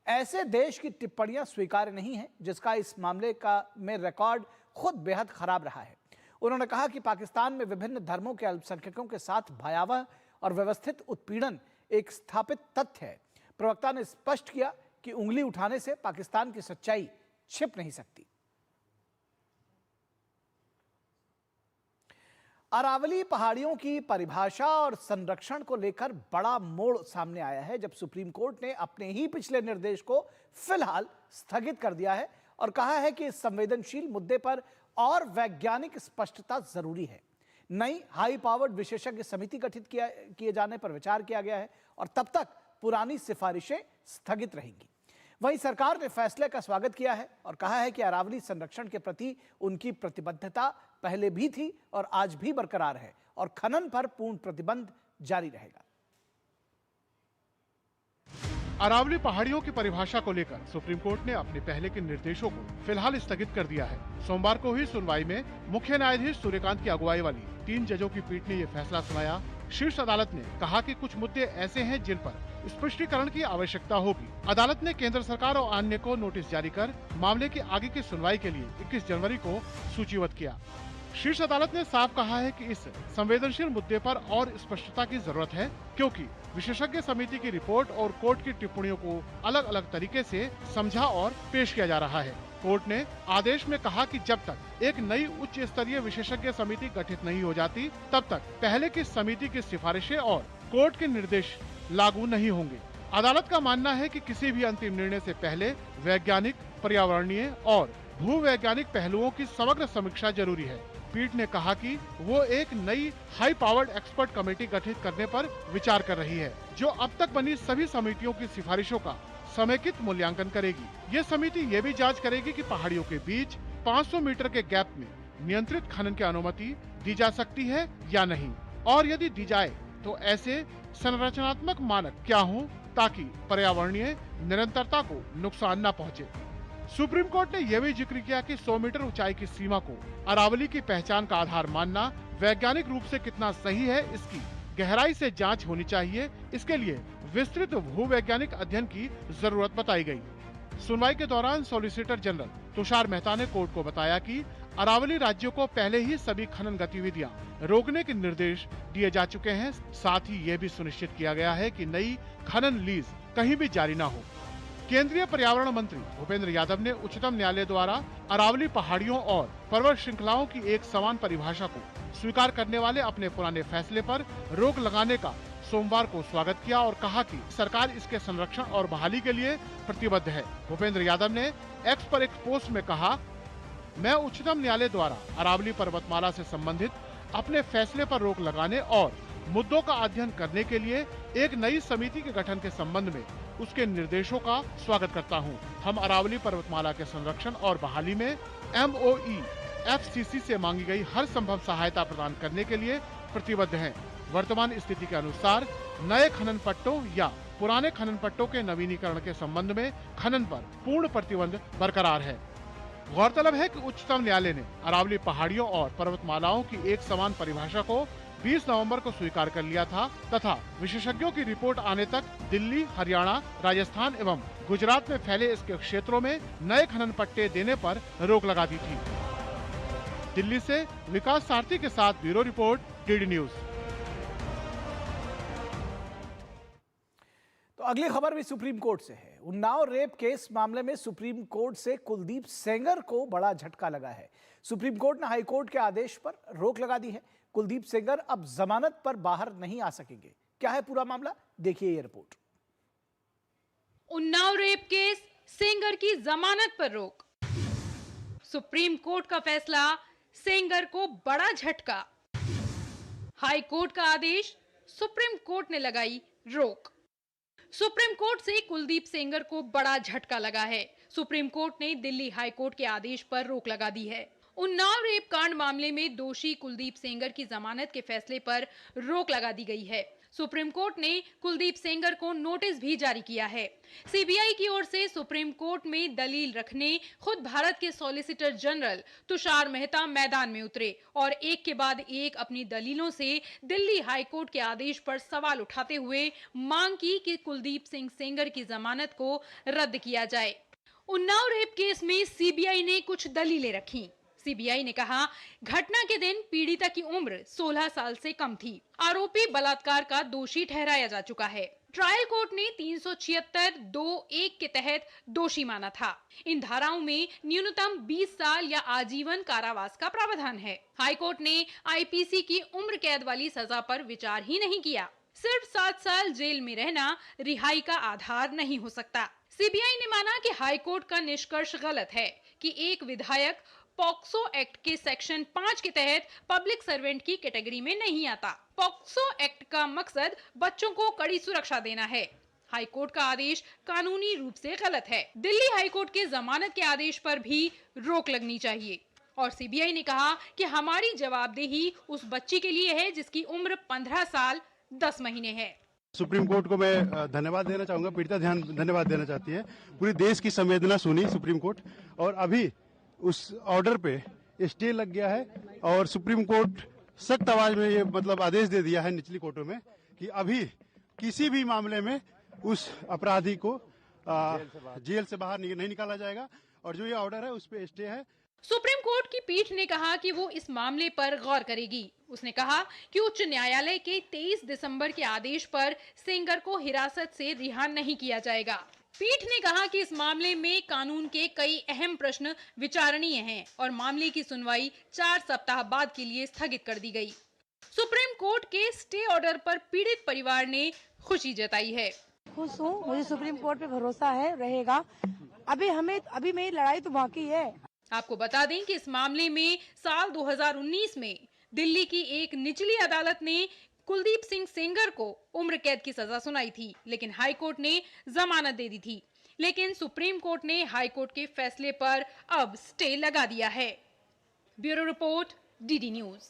ऐसे देश की टिप्पणियां स्वीकार्य नहीं है जिसका इस मामले में रिकॉर्ड खुद बेहद खराब रहा है। उन्होंने कहा कि पाकिस्तान में विभिन्न धर्मों के अल्पसंख्यकों के साथ भयावह और व्यवस्थित उत्पीड़न एक स्थापित तथ्य है। प्रवक्ता ने स्पष्ट किया कि उंगली उठाने से पाकिस्तान की सच्चाई छिप नहीं सकती। अरावली पहाड़ियों की परिभाषा और संरक्षण को लेकर बड़ा मोड़ सामने आया है जब सुप्रीम कोर्ट ने अपने ही पिछले निर्देश को फिलहाल स्थगित कर दिया है और कहा है कि इस संवेदनशील मुद्दे पर और वैज्ञानिक स्पष्टता जरूरी है। नई हाई पावर्ड विशेषज्ञ समिति गठित किए जाने पर विचार किया गया है और तब तक पुरानी सिफारिशें स्थगित रहेंगी। वहीं सरकार ने फैसले का स्वागत किया है और कहा है कि अरावली संरक्षण के प्रति उनकी प्रतिबद्धता पहले भी थी और आज भी बरकरार है और खनन पर पूर्ण प्रतिबंध जारी रहेगा।
अरावली पहाड़ियों की परिभाषा को लेकर सुप्रीम कोर्ट ने अपने पहले के निर्देशों को फिलहाल स्थगित कर दिया है। सोमवार को हुई सुनवाई में मुख्य न्यायाधीश सूर्यकांत की अगुवाई वाली 3 जजों की पीठ ने ये फैसला सुनाया। शीर्ष अदालत ने कहा कि कुछ मुद्दे ऐसे हैं जिन पर स्पष्टीकरण की आवश्यकता होगी। अदालत ने केंद्र सरकार और अन्य को नोटिस जारी कर मामले की आगे की सुनवाई के लिए 21 जनवरी को सूचीबद्ध किया। शीर्ष अदालत ने साफ कहा है कि इस संवेदनशील मुद्दे पर और स्पष्टता की जरूरत है क्योंकि विशेषज्ञ समिति की रिपोर्ट और कोर्ट की टिप्पणियों को अलग अलग तरीके से समझा और पेश किया जा रहा है। कोर्ट ने आदेश में कहा कि जब तक एक नई उच्च स्तरीय विशेषज्ञ समिति गठित नहीं हो जाती तब तक पहले की समिति की सिफारिशें और कोर्ट के निर्देश लागू नहीं होंगे। अदालत का मानना है कि किसी भी अंतिम निर्णय से पहले वैज्ञानिक, पर्यावरणीय और भूवैज्ञानिक पहलुओं की समग्र समीक्षा जरूरी है। पीठ ने कहा कि वो एक नई हाई पावर्ड एक्सपर्ट कमेटी गठित करने पर विचार कर रही है जो अब तक बनी सभी समितियों की सिफारिशों का समेकित मूल्यांकन करेगी। ये समिति ये भी जांच करेगी कि पहाड़ियों के बीच 500 मीटर के गैप में नियंत्रित खनन की अनुमति दी जा सकती है या नहीं और यदि दी जाए तो ऐसे संरचनात्मक मानक क्या हों ताकि पर्यावरणीय निरंतरता को नुकसान न पहुंचे। सुप्रीम कोर्ट ने यह भी जिक्र किया कि 100 मीटर ऊंचाई की सीमा को अरावली की पहचान का आधार मानना वैज्ञानिक रूप से कितना सही है इसकी गहराई से जांच होनी चाहिए। इसके लिए विस्तृत भूवैज्ञानिक अध्ययन की जरूरत बताई गई। सुनवाई के दौरान सॉलिसिटर जनरल तुषार मेहता ने कोर्ट को बताया कि अरावली राज्यों को पहले ही सभी खनन गतिविधियां रोकने के निर्देश दिए जा चुके हैं। साथ ही ये भी सुनिश्चित किया गया है कि नई खनन लीज कहीं भी जारी न हो। केंद्रीय पर्यावरण मंत्री भूपेंद्र यादव ने उच्चतम न्यायालय द्वारा अरावली पहाड़ियों और पर्वत श्रृंखलाओं की एक समान परिभाषा को स्वीकार करने वाले अपने पुराने फैसले पर रोक लगाने का सोमवार को स्वागत किया और कहा कि सरकार इसके संरक्षण और बहाली के लिए प्रतिबद्ध है। भूपेंद्र यादव ने एक्स पर एक पोस्ट में कहा, मैं उच्चतम न्यायालय द्वारा अरावली पर्वतमाला से संबंधित अपने फैसले पर रोक लगाने और मुद्दों का अध्ययन करने के लिए एक नई समिति के गठन के संबंध में उसके निर्देशों का स्वागत करता हूं। हम अरावली पर्वतमाला के संरक्षण और बहाली में MOE FCC से मांगी गई हर संभव सहायता प्रदान करने के लिए प्रतिबद्ध हैं। वर्तमान स्थिति के अनुसार नए खनन पट्टों या पुराने खनन पट्टों के नवीनीकरण के संबंध में खनन पर पूर्ण प्रतिबंध बरकरार है। गौरतलब है कि उच्चतम न्यायालय ने अरावली पहाड़ियों और पर्वतमालाओं की एक समान परिभाषा को 20 नवंबर को स्वीकार कर लिया था तथा विशेषज्ञों की रिपोर्ट आने तक दिल्ली, हरियाणा, राजस्थान एवं गुजरात में फैले इसके क्षेत्रों में नए खनन पट्टे देने पर रोक लगा दी थी। दिल्ली से विकास सारथी के साथ ब्यूरो रिपोर्ट, DD न्यूज।
तो अगली खबर भी सुप्रीम कोर्ट से है। उन्नाव रेप केस मामले में सुप्रीम कोर्ट से कुलदीप सेंगर को बड़ा झटका लगा है। सुप्रीम कोर्ट ने हाई कोर्ट के आदेश पर रोक लगा दी है। कुलदीप सेंगर अब जमानत पर बाहर नहीं आ सकेंगे। क्या है पूरा मामला, देखिए ये report.
Unnao rape case, Sengar की जमानत पर रोक। सुप्रीम कोर्ट का फैसला, सेंगर को बड़ा झटका। हाई कोर्ट का आदेश, सुप्रीम कोर्ट ने लगाई रोक। सुप्रीम कोर्ट से कुलदीप सेंगर को बड़ा झटका लगा है। सुप्रीम कोर्ट ने दिल्ली हाई कोर्ट के आदेश पर रोक लगा दी है। उन्नाव रेप कांड मामले में दोषी कुलदीप सेंगर की जमानत के फैसले पर रोक लगा दी गई है। सुप्रीम कोर्ट ने कुलदीप सेंगर को नोटिस भी जारी किया है। सीबीआई की ओर से सुप्रीम कोर्ट में दलील रखने खुद भारत के सॉलिसिटर जनरल तुषार मेहता मैदान में उतरे और एक के बाद एक अपनी दलीलों से दिल्ली हाई कोर्ट के आदेश पर सवाल उठाते हुए मांग की कि कुलदीप सिंह सेंगर की जमानत को रद्द किया जाए। उन्नाव रेप केस में सीबीआई ने कुछ दलीलें रखी। सीबीआई ने कहा, घटना के दिन पीड़िता की उम्र 16 साल से कम थी। आरोपी बलात्कार का दोषी ठहराया जा चुका है। ट्रायल कोर्ट ने 376(2)(1) के तहत दोषी माना था। इन धाराओं में न्यूनतम 20 साल या आजीवन कारावास का प्रावधान है। हाई कोर्ट ने आईपीसी की उम्र कैद वाली सजा पर विचार ही नहीं किया। सिर्फ 7 साल जेल में रहना रिहाई का आधार नहीं हो सकता। सीबीआई ने माना कि हाई कोर्ट का निष्कर्ष गलत है कि एक विधायक पॉक्सो एक्ट के सेक्शन 5 के तहत पब्लिक सर्वेंट की कैटेगरी में नहीं आता। पॉक्सो एक्ट का मकसद बच्चों को कड़ी सुरक्षा देना है। हाई कोर्ट का आदेश कानूनी रूप से गलत है। दिल्ली हाई कोर्ट के जमानत के आदेश पर भी रोक लगनी चाहिए। और सीबीआई ने कहा कि हमारी जवाबदेही उस बच्ची के लिए है जिसकी उम्र 15 साल 10 महीने है।
सुप्रीम कोर्ट को मैं धन्यवाद देना चाहूंगा। पीड़िता धन्यवाद देना चाहती है। पूरी देश की संवेदना सुनी सुप्रीम कोर्ट और अभी उस ऑर्डर पे स्टे लग गया है और सुप्रीम कोर्ट सख्त आवाज में ये मतलब आदेश दे दिया है निचली कोर्टों में कि अभी किसी भी मामले में उस अपराधी को जेल से बाहर नहीं निकाला जाएगा और जो ये ऑर्डर है उस पे स्टे है।
सुप्रीम कोर्ट की पीठ ने कहा कि वो इस मामले पर गौर करेगी। उसने कहा कि उच्च न्यायालय के 23 दिसंबर के आदेश पर सेंगर को हिरासत से रिहा नहीं किया जाएगा। पीठ ने कहा कि इस मामले में कानून के कई अहम प्रश्न विचारणीय हैं और मामले की सुनवाई 4 सप्ताह बाद के लिए स्थगित कर दी गई। सुप्रीम कोर्ट के स्टे ऑर्डर पर पीड़ित परिवार ने खुशी जताई है।
खुश हूँ, मुझे सुप्रीम कोर्ट पे भरोसा है, रहेगा। अभी मेरी लड़ाई तो बाकी है।
आपको बता दें कि इस मामले में साल 2019 में दिल्ली की एक निचली अदालत ने कुलदीप सिंह सेंगर को उम्र कैद की सजा सुनाई थी, लेकिन हाई कोर्ट ने जमानत दे दी थी। लेकिन सुप्रीम कोर्ट ने हाई कोर्ट के फैसले पर अब स्टे लगा दिया है। Bureau report, DD news.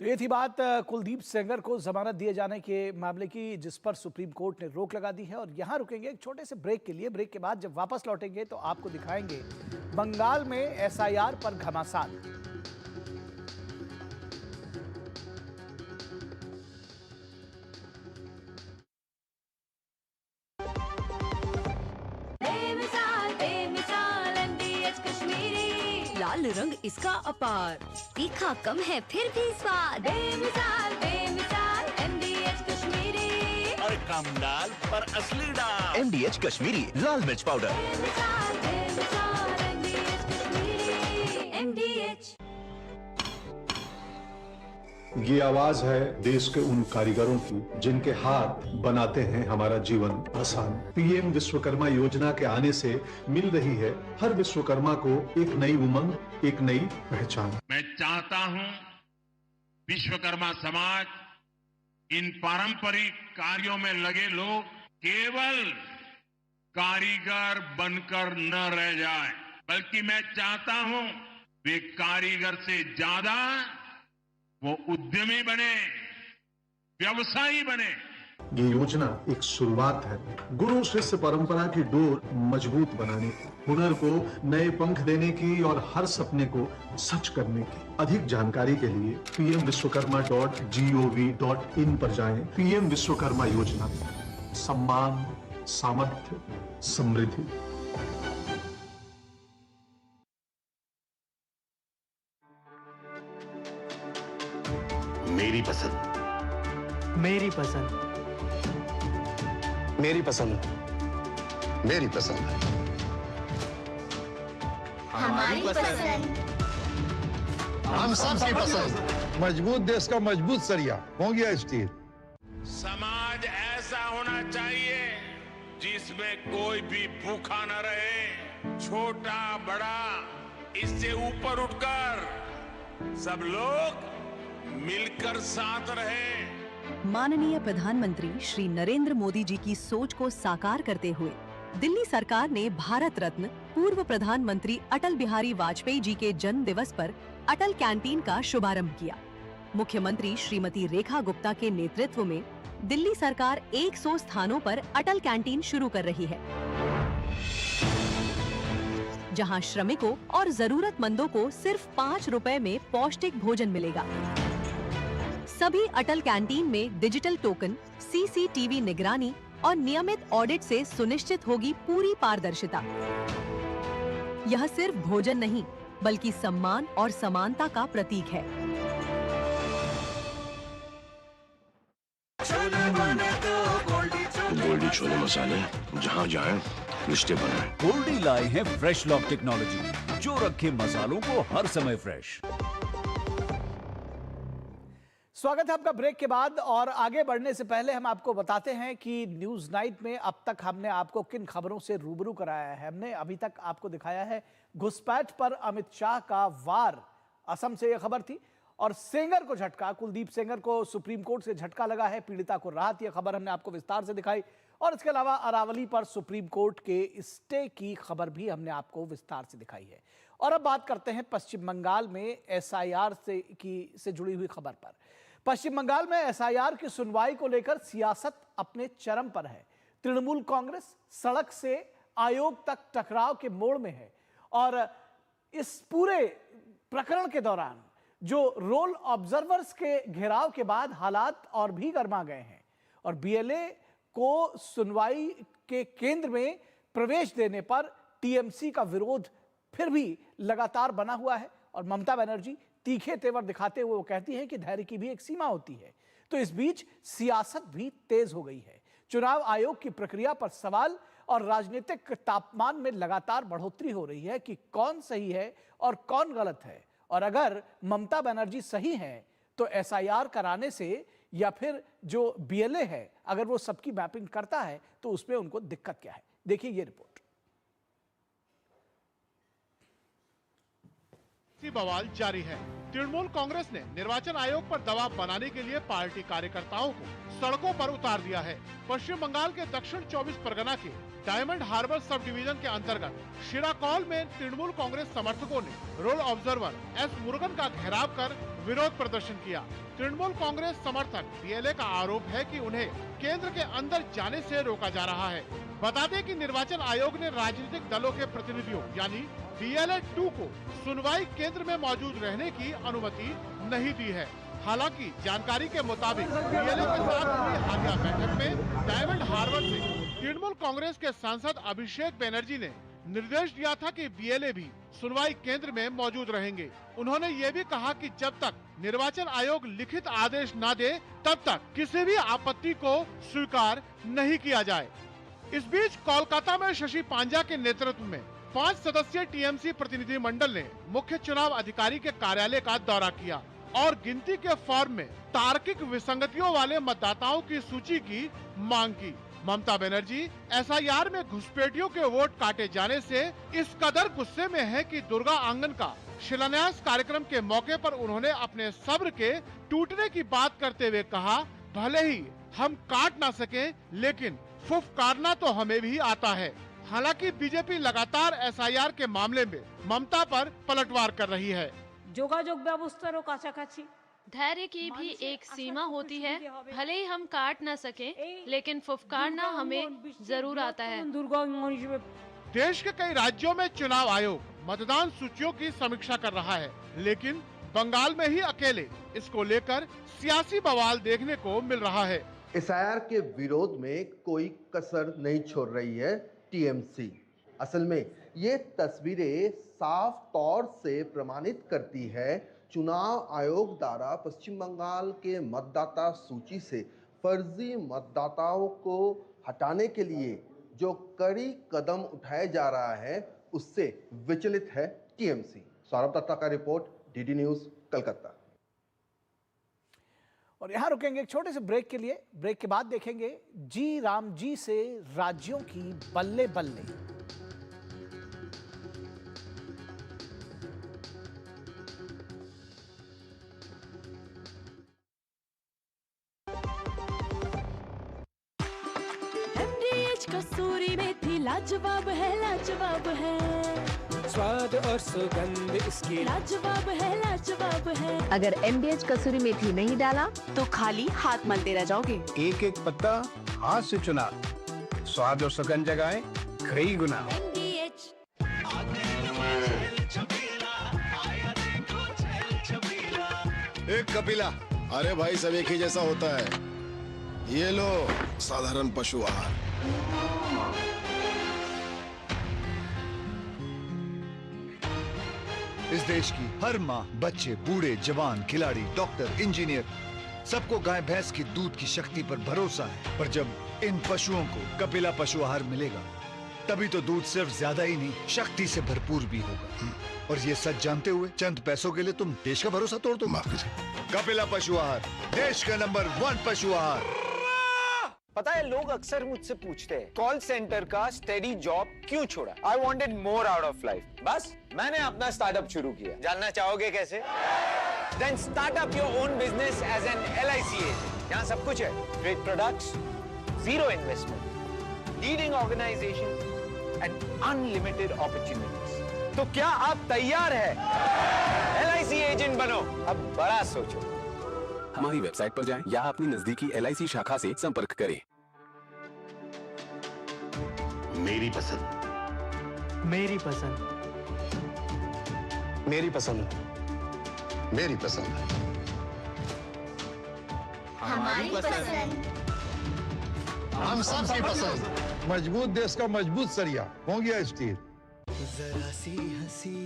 तो ये थी बात कुलदीप सेंगर को जमानत दिए जाने के मामले की, जिस पर सुप्रीम कोर्ट ने रोक लगा दी है। और यहां रुकेंगे एक छोटे से ब्रेक के लिए। ब्रेक के बाद जब वापस लौटेंगे तो आपको दिखाएंगे बंगाल में SIR पर घमासान।
लाल रंग इसका अपार, तीखा कम है फिर भी स्वाद। बेमिसाल बेमिसाल MDH कश्मीरी।
और
कम डाल पर असली डाल। MDH कश्मीरी लाल मिर्च पाउडर।
ये आवाज है देश के उन कारीगरों की जिनके हाथ बनाते हैं हमारा जीवन आसान। पीएम विश्वकर्मा योजना के आने से मिल रही है हर विश्वकर्मा को एक नई उमंग, एक नई पहचान।
मैं चाहता हूं विश्वकर्मा समाज इन पारंपरिक कार्यों में लगे लोग केवल कारीगर बनकर न रह जाए, बल्कि मैं चाहता हूं वे कारीगर से ज्यादा वो उद्यमी बने, व्यवसायी बने।
ये योजना एक शुरुआत है गुरु शिष्य परंपरा की डोर मजबूत बनाने की, हुनर को नए पंख देने की और हर सपने को सच करने की। अधिक जानकारी के लिए pmvishwakarma.gov.in पर जाएं। पीएम विश्वकर्मा योजना, सम्मान, सामर्थ्य, समृद्धि।
मेरी पसंद,
मेरी पसंद,
मेरी पसंद, मेरी पसंद, हमारी पसंद, हम सबकी पसंद।
मजबूत देश का मजबूत सरिया होंगे स्टील।
समाज ऐसा होना चाहिए जिसमें कोई भी भूखा न रहे, छोटा बड़ा इससे ऊपर उठकर सब लोग मिलकर साथ रहे।
माननीय प्रधानमंत्री श्री नरेंद्र मोदी जी की सोच को साकार करते हुए दिल्ली सरकार ने भारत रत्न पूर्व प्रधानमंत्री अटल बिहारी वाजपेयी जी के जन्म दिवस पर अटल कैंटीन का शुभारंभ किया। मुख्यमंत्री श्रीमती रेखा गुप्ता के नेतृत्व में दिल्ली सरकार 100 स्थानों पर अटल कैंटीन शुरू कर रही है, जहां श्रमिकों और जरूरतमंदों को सिर्फ 5 रुपए में पौष्टिक भोजन मिलेगा। सभी अटल कैंटीन में डिजिटल टोकन, CCTV निगरानी और नियमित ऑडिट से सुनिश्चित होगी पूरी पारदर्शिता। यह सिर्फ भोजन नहीं बल्कि सम्मान और समानता का प्रतीक है।
गोल्डी छोले मसाले, जहाँ जाए रिश्ते बनाए।
गोल्डी लाए हैं फ्रेश लॉक टेक्नोलॉजी, जो रखे मसालों को हर समय फ्रेश।
स्वागत है आपका ब्रेक के बाद, और आगे बढ़ने से पहले हम आपको बताते हैं कि न्यूज नाइट में अब तक हमने आपको किन खबरों से रूबरू कराया है। हमने अभी तक आपको दिखाया है घुसपैठ पर अमित शाह का वार, असम से यह खबर थी, और सेंगर को झटका, कुलदीप सेंगर को सुप्रीम कोर्ट से झटका लगा है, पीड़िता को राहत, यह खबर हमने आपको विस्तार से दिखाई। और इसके अलावा अरावली पर सुप्रीम कोर्ट के स्टे की खबर भी हमने आपको विस्तार से दिखाई है। और अब बात करते हैं पश्चिम बंगाल में SIR से जुड़ी हुई खबर पर। पश्चिम बंगाल में SIR की सुनवाई को लेकर सियासत अपने चरम पर है। तृणमूल कांग्रेस सड़क से आयोग तक टकराव के मोड़ में है, और इस पूरे प्रकरण के दौरान जो रोल ऑब्जर्वर्स के घेराव के बाद हालात और भी गर्मा गए हैं, और BLA को सुनवाई के केंद्र में प्रवेश देने पर TMC का विरोध फिर भी लगातार बना हुआ है। और ममता बनर्जी तीखे तेवर दिखाते हुए वो कहती हैं कि धैर्य की भी एक सीमा होती है। तो इस बीच सियासत भी तेज हो गई है। चुनाव आयोग की प्रक्रिया पर सवाल और राजनीतिक तापमान में लगातार बढ़ोतरी हो रही है कि कौन सही है और कौन गलत है, और अगर ममता बनर्जी सही हैं तो SIR कराने से, या फिर जो BLA है अगर वो सबकी मैपिंग करता है तो उसमें उनको दिक्कत क्या है। देखिए ये रिपोर्ट।
बवाल जारी है। तृणमूल कांग्रेस ने निर्वाचन आयोग पर दबाव बनाने के लिए पार्टी कार्यकर्ताओं को सड़कों पर उतार दिया है। पश्चिम बंगाल के दक्षिण 24 परगना के डायमंड हार्बर सब डिवीजन के अंतर्गत शिराकौल में तृणमूल कांग्रेस समर्थकों ने रोल ऑब्जर्वर S मुरुगन का घेराव कर विरोध प्रदर्शन किया। तृणमूल कांग्रेस समर्थक BLA का आरोप है कि उन्हें केंद्र के अंदर जाने से रोका जा रहा है। बता दें कि निर्वाचन आयोग ने राजनीतिक दलों के प्रतिनिधियों यानी BLA 2 को सुनवाई केंद्र में मौजूद रहने की अनुमति नहीं दी है। हालांकि जानकारी के मुताबिक BLA के साथ हुई हालिया बैठक में डायमंड हार्बर से तृणमूल कांग्रेस के सांसद अभिषेक बनर्जी ने निर्देश दिया था कि BLA भी सुनवाई केंद्र में मौजूद रहेंगे। उन्होंने ये भी कहा कि जब तक निर्वाचन आयोग लिखित आदेश न दे तब तक किसी भी आपत्ति को स्वीकार नहीं किया जाए। इस बीच कोलकाता में शशि पांजा के नेतृत्व में 5 सदस्यीय टीएमसी प्रतिनिधि मंडल ने मुख्य चुनाव अधिकारी के कार्यालय का दौरा किया और गिनती के फॉर्म में तार्किक विसंगतियों वाले मतदाताओं की सूची की मांग की। ममता बनर्जी एसआईआर में घुसपैठियों के वोट काटे जाने से इस कदर गुस्से में है कि दुर्गा आंगन का शिलान्यास कार्यक्रम के मौके पर उन्होंने अपने सब्र के टूटने की बात करते हुए कहा, भले ही हम काट ना सके लेकिन फुफकारना तो हमें भी आता है। हालांकि बीजेपी लगातार एसआईआर के मामले में ममता पर पलटवार कर रही है।
যোগাযোগ ব্যবস্থারও কাছাকাছি
धैर्य की भी एक सीमा होती है, भले ही हम काट न सके लेकिन फुफकारना हमें जरूर आता है।
देश के कई राज्यों में चुनाव आयोग मतदान सूचियों की समीक्षा कर रहा है, लेकिन बंगाल में ही अकेले इसको लेकर सियासी बवाल देखने को मिल रहा है।
एसआईआर के विरोध में कोई कसर नहीं छोड़ रही है टीएमसी। असल में ये तस्वीरें साफ तौर से प्रमाणित करती है चुनाव आयोग द्वारा पश्चिम बंगाल के मतदाता सूची से फर्जी मतदाताओं को हटाने के लिए जो कड़ी कदम उठाया जा रहा है उससे विचलित है टीएमसी। सौरभ दत्ता का रिपोर्ट, डीडी न्यूज, कलकत्ता।
और यहां रुकेंगे एक छोटे से ब्रेक के लिए। ब्रेक के बाद देखेंगे जी राम जी से राज्यों की बल्ले बल्ले।
कसूरी मेथी लाजवाब है, स्वाद और सुगंध इसकी लाजवाब है।
अगर MDH कसूरी मेथी नहीं डाला तो खाली हाथ मलते रह जाओगे।
एक एक पत्ता हाथ से चुना, स्वाद और सुगंध जगाए कई गुना।
एक कपिला, अरे भाई सब एक ही जैसा होता है। ये लो साधारण पशु आहार।
इस देश की हर माँ, बच्चे, बूढ़े, जवान, खिलाड़ी, डॉक्टर, इंजीनियर, सबको गाय भैंस की दूध की शक्ति पर भरोसा है। पर जब इन पशुओं को कपिला पशु आहार मिलेगा तभी तो दूध सिर्फ ज्यादा ही नहीं, शक्ति से भरपूर भी होगा। और ये सच जानते हुए चंद पैसों के लिए तुम देश का भरोसा तोड़ दो। कपिला पशु आहार, देश का नंबर 1 पशु आहार।
पता है, लोग अक्सर मुझसे पूछते हैं कॉल सेंटर का स्टेडी जॉब क्यों छोड़ा। I wanted more out of life. बस मैंने अपना स्टार्टअप शुरू किया। जानना चाहोगे कैसे? Then start up your own business as an LIC agent. यहाँ सब कुछ है, great products, zero investment, leading organization and unlimited opportunities. तो क्या आप तैयार हैं? LIC एजेंट बनो, अब बड़ा सोचो।
हमारी वेबसाइट पर जाएं या अपनी नजदीकी LIC शाखा से संपर्क करें।
मेरी पसंद,
मेरी पसंद,
मेरी पसंद, मेरी पसंद,
हमारी पसंद,
हम सबकी पसंद। मजबूत देश का मजबूत सरिया हो गया स्टील।
जरा सी हंसी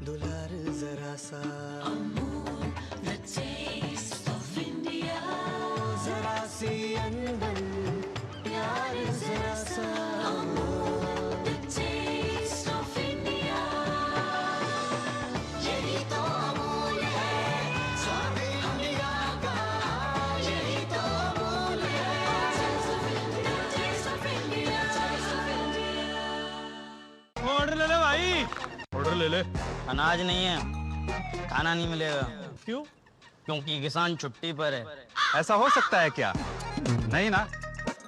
दुलार जरा सा, जरा सी अनबन प्यार जरा सा, यही तो अमूल है, स्वाद इंडिया का, यही तो अमूल है, टेस्ट ऑफ इंडिया।
ऑर्डर ले ले भाई, ऑर्डर ले ले। अनाज नहीं है, खाना नहीं मिलेगा। क्यों? क्योंकि किसान छुट्टी पर है।
ऐसा हो सकता है क्या? नहीं ना,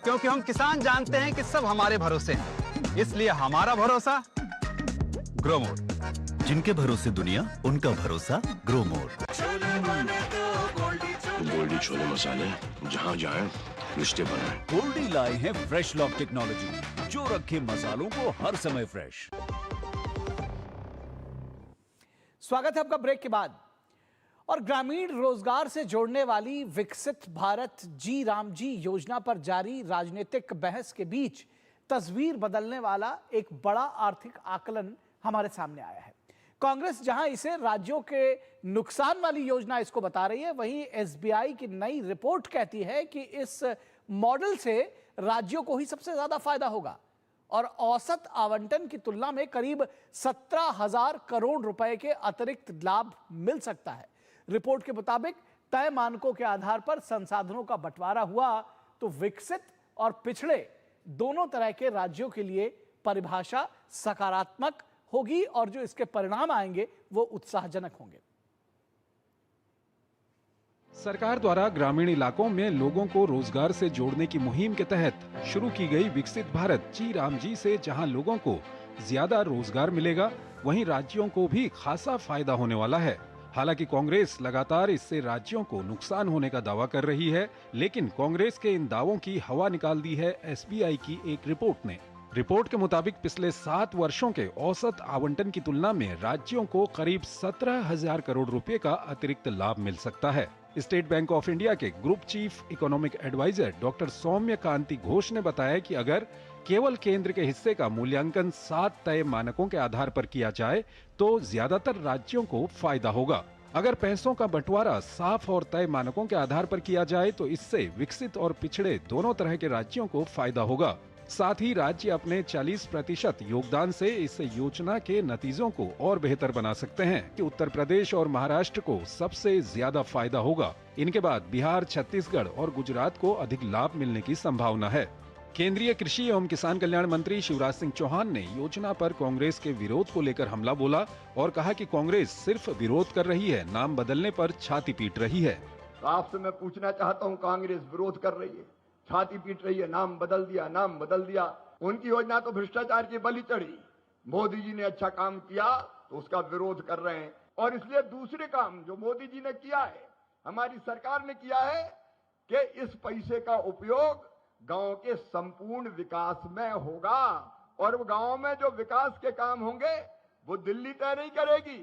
क्योंकि हम किसान जानते हैं कि सब हमारे भरोसे हैं, इसलिए हमारा भरोसा ग्रोमोर।
जिनके भरोसे दुनिया, उनका भरोसा ग्रोमोर।
गोल्डी छोले मसाले, जहाँ जाए रिश्ते बनाए।
गोल्डी लाए हैं फ्रेश लॉक टेक्नोलॉजी, जो रखे मसालों को हर समय फ्रेश।
स्वागत है आपका ब्रेक के बाद। और ग्रामीण रोजगार से जोड़ने वाली विकसित भारत जी राम जी योजना पर जारी राजनीतिक बहस के बीच तस्वीर बदलने वाला एक बड़ा आर्थिक आकलन हमारे सामने आया है। कांग्रेस जहां इसे राज्यों के नुकसान वाली योजना इसको बता रही है, वहीं एसबीआई की नई रिपोर्ट कहती है कि इस मॉडल से राज्यों को ही सबसे ज्यादा फायदा होगा और औसत आवंटन की तुलना में करीब 17,000 करोड़ रुपए के अतिरिक्त लाभ मिल सकता है। रिपोर्ट के मुताबिक तय मानकों के आधार पर संसाधनों का बंटवारा हुआ तो विकसित और पिछड़े दोनों तरह के राज्यों के लिए परिभाषा सकारात्मक होगी और जो इसके परिणाम आएंगे वो उत्साहजनक होंगे।
सरकार द्वारा ग्रामीण इलाकों में लोगों को रोजगार से जोड़ने की मुहिम के तहत शुरू की गई विकसित भारत जी राम जी से जहां लोगों को ज्यादा रोजगार मिलेगा, वहीं राज्यों को भी खासा फायदा होने वाला है। हालांकि कांग्रेस लगातार इससे राज्यों को नुकसान होने का दावा कर रही है, लेकिन कांग्रेस के इन दावों की हवा निकाल दी है एसबीआई की एक रिपोर्ट ने। रिपोर्ट के मुताबिक पिछले 7 वर्षों के औसत आवंटन की तुलना में राज्यों को करीब 17,000 करोड़ रुपए का अतिरिक्त लाभ मिल सकता है। स्टेट बैंक ऑफ इंडिया के group chief economic adviser doctor Saumya Kanti Ghosh ने बताया कि अगर केवल केंद्र के हिस्से का मूल्यांकन 7 तय मानकों के आधार पर किया जाए तो ज्यादातर राज्यों को फायदा होगा। अगर पैसों का बंटवारा साफ और तय मानकों के आधार पर किया जाए तो इससे विकसित और पिछड़े दोनों तरह के राज्यों को फायदा होगा। साथ ही राज्य अपने 40% योगदान से इस योजना के नतीजों को और बेहतर बना सकते हैं कि उत्तर प्रदेश और महाराष्ट्र को सबसे ज्यादा फायदा होगा। इनके बाद बिहार, छत्तीसगढ़ और गुजरात को अधिक लाभ मिलने की संभावना है। केंद्रीय कृषि एवं किसान कल्याण मंत्री शिवराज सिंह चौहान ने योजना पर कांग्रेस के विरोध को लेकर हमला बोला और कहा कि कांग्रेस सिर्फ विरोध कर रही है, नाम बदलने पर छाती पीट रही है।
आपसे मैं पूछना चाहता हूं, कांग्रेस विरोध कर रही है, छाती पीट रही है, नाम बदल दिया, नाम बदल दिया। उनकी योजना तो भ्रष्टाचार की बलि चढ़ी। मोदी जी ने अच्छा काम किया तो उसका विरोध कर रहे हैं और इसलिए दूसरे काम जो मोदी जी ने किया है, हमारी सरकार ने किया है कि इस पैसे का उपयोग गांव के संपूर्ण विकास में होगा और वो गांव में जो विकास के काम होंगे वो दिल्ली तय नहीं करेगी,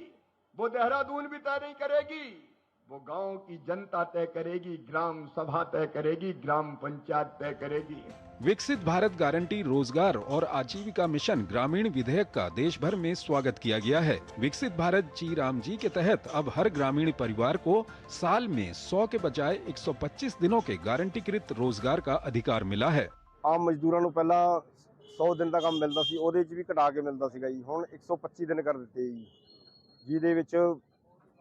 वो देहरादून भी तय नहीं करेगी, वो गांव की जनता तय करेगी, ग्राम सभा तय करेगी, ग्राम पंचायत तय करेगी।
विकसित भारत गारंटी रोजगार और आजीविका मिशन ग्रामीण विधेयक का देश भर में स्वागत किया गया है। विकसित भारत जी राम जी के तहत अब हर ग्रामीण परिवार को साल में 100 के बजाय 125 दिनों के गारंटीकृत रोजगार का अधिकार मिला है।
आम मजदूरों ਨੂੰ ਪਹਿਲਾਂ 100 ਦਿਨ ਦਾ ਕੰਮ ਮਿਲਦਾ ਸੀ, ਉਹਦੇ 'ਚ ਵੀ ਘਟਾ ਕੇ ਮਿਲਦਾ ਸੀਗਾ ਜੀ। ਹੁਣ 125 ਦਿਨ ਕਰ ਦਿੱਤੇ ਜੀ, ਜਿਹਦੇ ਵਿੱਚ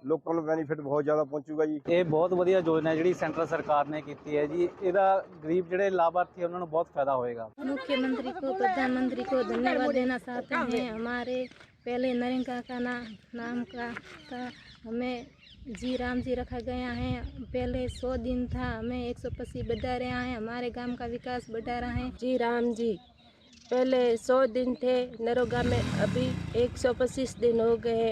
ਲੋਕਾਂ ਨੂੰ ਬੈਨੀਫਿਟ ਬਹੁਤ ਜ਼ਿਆਦਾ ਪਹੁੰਚੂਗਾ ਜੀ।
ਇਹ ਬਹੁਤ ਵਧੀਆ ਯੋਜਨਾ ਜਿਹੜੀ ਸੈਂਟਰ ਸਰਕਾਰ ਨੇ ਕੀਤੀ ਹੈ ਜੀ। ਇਹਦਾ ਗਰੀਬ ਜਿਹੜੇ ਲਾਭਾर्थी ਉਹਨਾਂ ਨੂੰ बहुत फायदा होएगा।
मुख्यमंत्री को, प्रधानमंत्री को धन्यवाद देना चाहते हैं। हमारे पहले नरेगा का नाम का था, हमें जी राम जी रखा गया है। पहले 100 दिन था, हमें 125 बढ़ा रहे हैं। हमारे गांव का विकास बढ़ा रहे हैं।
जी राम जी पहले 100 दिन थे नरेगा में, अभी 125 दिन हो गए।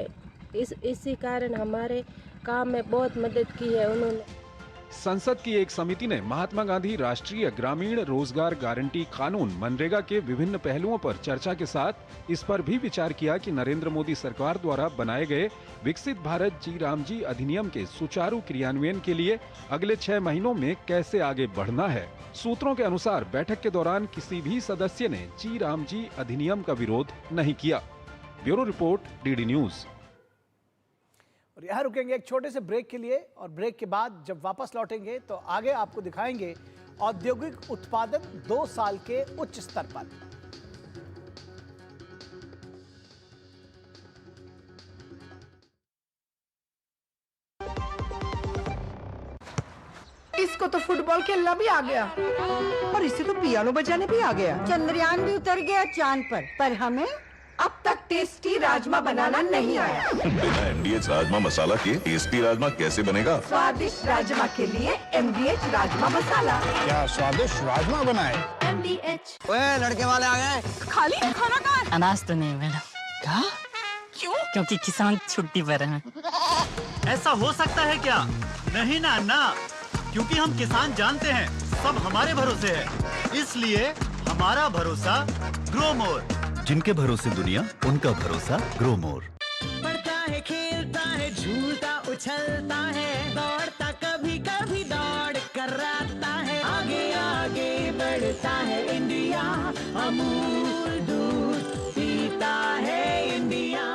इसी कारण हमारे काम में बहुत मदद की है उन्होंने।
संसद की एक समिति ने महात्मा गांधी राष्ट्रीय ग्रामीण रोजगार गारंटी कानून मनरेगा के विभिन्न पहलुओं पर चर्चा के साथ इस पर भी विचार किया कि नरेंद्र मोदी सरकार द्वारा बनाए गए विकसित भारत जी राम जी अधिनियम के सुचारू क्रियान्वयन के लिए अगले 6 महीनों में कैसे आगे बढ़ना है। सूत्रों के अनुसार बैठक के दौरान किसी भी सदस्य ने जी राम जी अधिनियम का विरोध नहीं किया। Bureau report, DD news.
और यहाँ रुकेंगे एक छोटे से ब्रेक के लिए और ब्रेक के बाद जब वापस लौटेंगे तो आगे आपको दिखाएंगे औद्योगिक उत्पादन 2 साल के उच्च स्तर पर।
इसको तो फुटबॉल खेलना भी आ गया और इसे तो पियानो बजाने भी आ गया।
चंद्रयान भी उतर गया चांद पर हमें
अब तक टेस्टी राजमा बनाना नहीं आया।
बिना MDH राजमा मसाला के टेस्टी राजमा कैसे बनेगा?
स्वादिष्ट राजमा के लिए MDH राजमा मसाला।
क्या स्वादिष्ट राजमा बनाए?
MDH।
ओए लड़के वाले आ गए।
खाली खाना कहाँ?
अनाज तो नहीं मैडम।
क्या? क्यों?
क्योंकि किसान छुट्टी पर हैं।
ऐसा हो सकता है क्या? नहीं ना अन्ना, क्योंकि हम किसान जानते हैं सब हमारे भरोसे है, इसलिए हमारा भरोसा ग्रो मोर।
जिनके भरोसे दुनिया, उनका भरोसा ग्रो मोर।
बढ़ता है, खेलता है, झूलता उछलता है, दौड़ता कभी कभी दौड़ कराता है, आगे आगे बढ़ता है इंडिया, अमूल दूध पीता है इंडिया।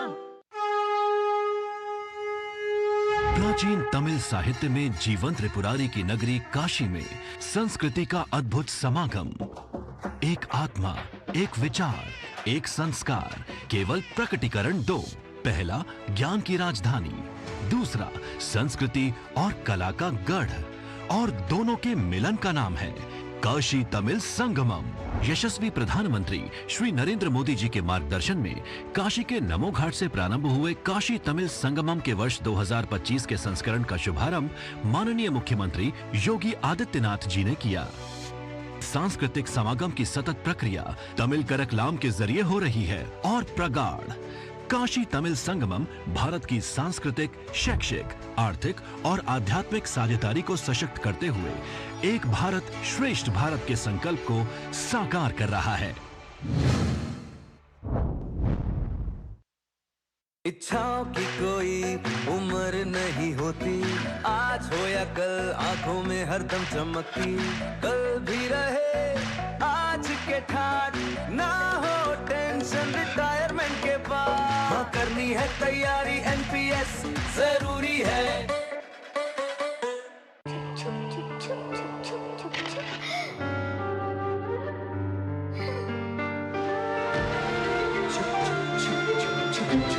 प्राचीन तमिल साहित्य में जीवंत त्रिपुरारी की नगरी काशी में संस्कृति का अद्भुत समागम। एक आत्मा, एक विचार, एक संस्कार, केवल प्रकटीकरण दो। पहला ज्ञान की राजधानी, दूसरा संस्कृति और कला का गढ़, और दोनों के मिलन का नाम है काशी तमिल संगमम। यशस्वी प्रधानमंत्री श्री नरेंद्र मोदी जी के मार्गदर्शन में काशी के नमो घाट से प्रारंभ हुए काशी तमिल संगमम के वर्ष 2025 के संस्करण का शुभारंभ माननीय मुख्यमंत्री योगी आदित्यनाथ जी ने किया। सांस्कृतिक समागम की सतत प्रक्रिया तमिल करकलाम के जरिए हो रही है और प्रगाढ़। काशी तमिल संगमम भारत की सांस्कृतिक, शैक्षिक, आर्थिक और आध्यात्मिक साझेदारी को सशक्त करते हुए एक भारत श्रेष्ठ भारत के संकल्प को साकार कर रहा है।
इच्छाओं की कोई उम्र नहीं होती, आज हो या कल आंखों में हरदम चमकती। कल भी रहे आज के ठाट, ना हो टेंशन रिटायरमेंट के बाद। हाँ करनी है तैयारी, एनपीएस जरूरी है।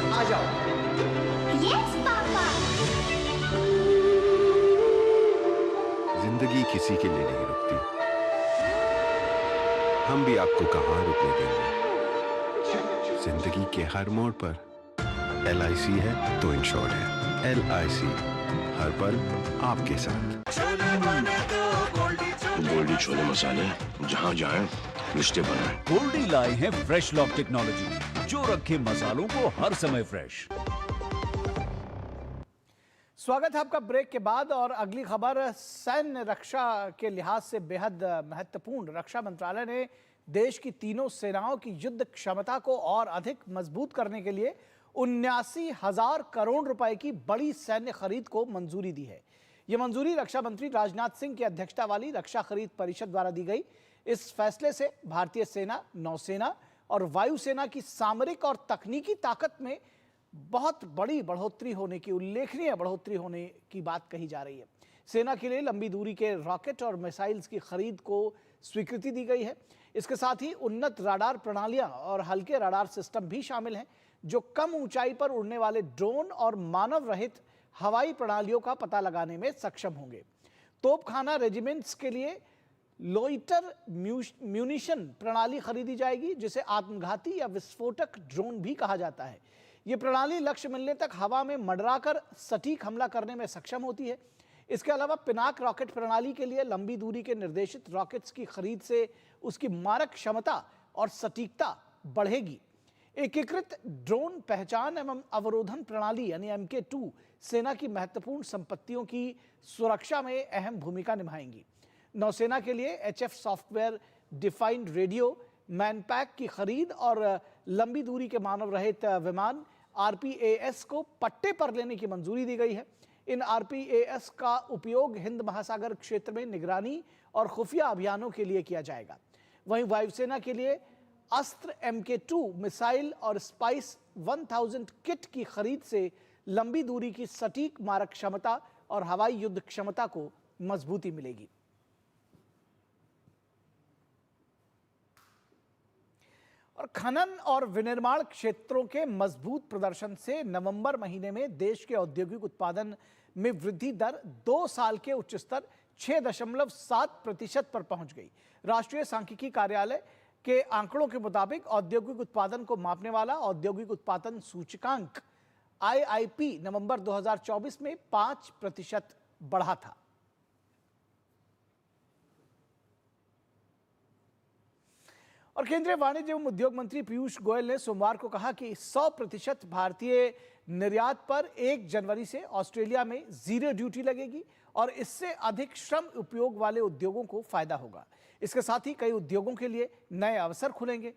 आ जाओ।
Yes papa.
जिंदगी किसी के लिए नहीं रुकती, हम भी आपको कहाँ रुकने देंगे। जिंदगी के हर मोड़ पर LIC है तो इंश्योर्ड है। LIC हर पल आपके साथ।
गोल्डी छोले मसाले, जहाँ जाए रिश्ते बनाए।
गोल्डी लाए हैं फ्रेश लॉक टेक्नोलॉजी, जो रखे मसालों को हर समय फ्रेश।
स्वागत है आपका ब्रेक के बाद। और अगली खबर सैन्य रक्षा के लिहाज से बेहद महत्वपूर्ण। रक्षा मंत्रालय ने देश की तीनों सेनाओं की युद्ध क्षमता को और अधिक मजबूत करने के लिए 79,000 करोड़ रुपए की बड़ी सैन्य खरीद को मंजूरी दी है। यह मंजूरी रक्षा मंत्री राजनाथ सिंह की अध्यक्षता वाली रक्षा खरीद परिषद द्वारा दी गई। इस फैसले से भारतीय सेना, नौसेना और वायुसेना की सामरिक और तकनीकी ताकत में बहुत बड़ी बढ़ोतरी होने की, उल्लेखनीय बढ़ोतरी होने की बात कही जा रही है। सेना के लिए लंबी दूरी के रॉकेट और मिसाइल्स की खरीद को स्वीकृति दी गई है। इसके साथ ही उन्नत राडार प्रणालियां और हल्के राडार सिस्टम भी शामिल हैं, जो कम ऊंचाई पर उड़ने वाले ड्रोन और मानव रहित हवाई प्रणालियों का पता लगाने में सक्षम होंगे। तोपखाना रेजिमेंट्स के लिए लोइटर म्यूनिशन प्रणाली खरीदी जाएगी, जिसे आत्मघाती या विस्फोटक ड्रोन भी कहा जाता है। ये प्रणाली लक्ष्य मिलने तक हवा में मंडराकर सटीक हमला करने में सक्षम होती है। इसके अलावा पिनाक रॉकेट प्रणाली के लिए लंबी दूरी के निर्देशित रॉकेट्स की खरीद से उसकी मारक क्षमता और सटीकता बढ़ेगी। एकीकृत ड्रोन पहचान एवं अवरोधन प्रणाली यानी MK2 सेना की महत्वपूर्ण संपत्तियों की सुरक्षा में अहम भूमिका निभाएंगी। नौसेना के लिए HF software defined radio manpack की खरीद और लंबी दूरी के मानव रहित विमान RPAS को पट्टे पर लेने की मंजूरी दी गई है। इन RPAS का उपयोग हिंद महासागर क्षेत्र में निगरानी और खुफिया अभियानों के लिए किया जाएगा। वहीं वायुसेना के लिए अस्त्र MK2 मिसाइल और स्पाइस 1000 किट की खरीद से लंबी दूरी की सटीक मारक क्षमता और हवाई युद्ध क्षमता को मजबूती मिलेगी। और खनन और विनिर्माण क्षेत्रों के मजबूत प्रदर्शन से नवंबर महीने में देश के औद्योगिक उत्पादन में वृद्धि दर 2 साल के उच्च स्तर 6.7% पर पहुंच गई। राष्ट्रीय सांख्यिकी कार्यालय के आंकड़ों के मुताबिक औद्योगिक उत्पादन को मापने वाला औद्योगिक उत्पादन सूचकांक IIP नवंबर 2024 में 5% बढ़ा था। और केंद्रीय वाणिज्य एवं उद्योग मंत्री पीयूष गोयल ने सोमवार को कहा कि 100% भारतीय निर्यात पर 1 जनवरी से ऑस्ट्रेलिया में जीरो ड्यूटी लगेगी और इससे अधिक श्रम उपयोग वाले उद्योगों को फायदा होगा। इसके साथ ही कई उद्योगों के लिए नए अवसर खुलेंगे।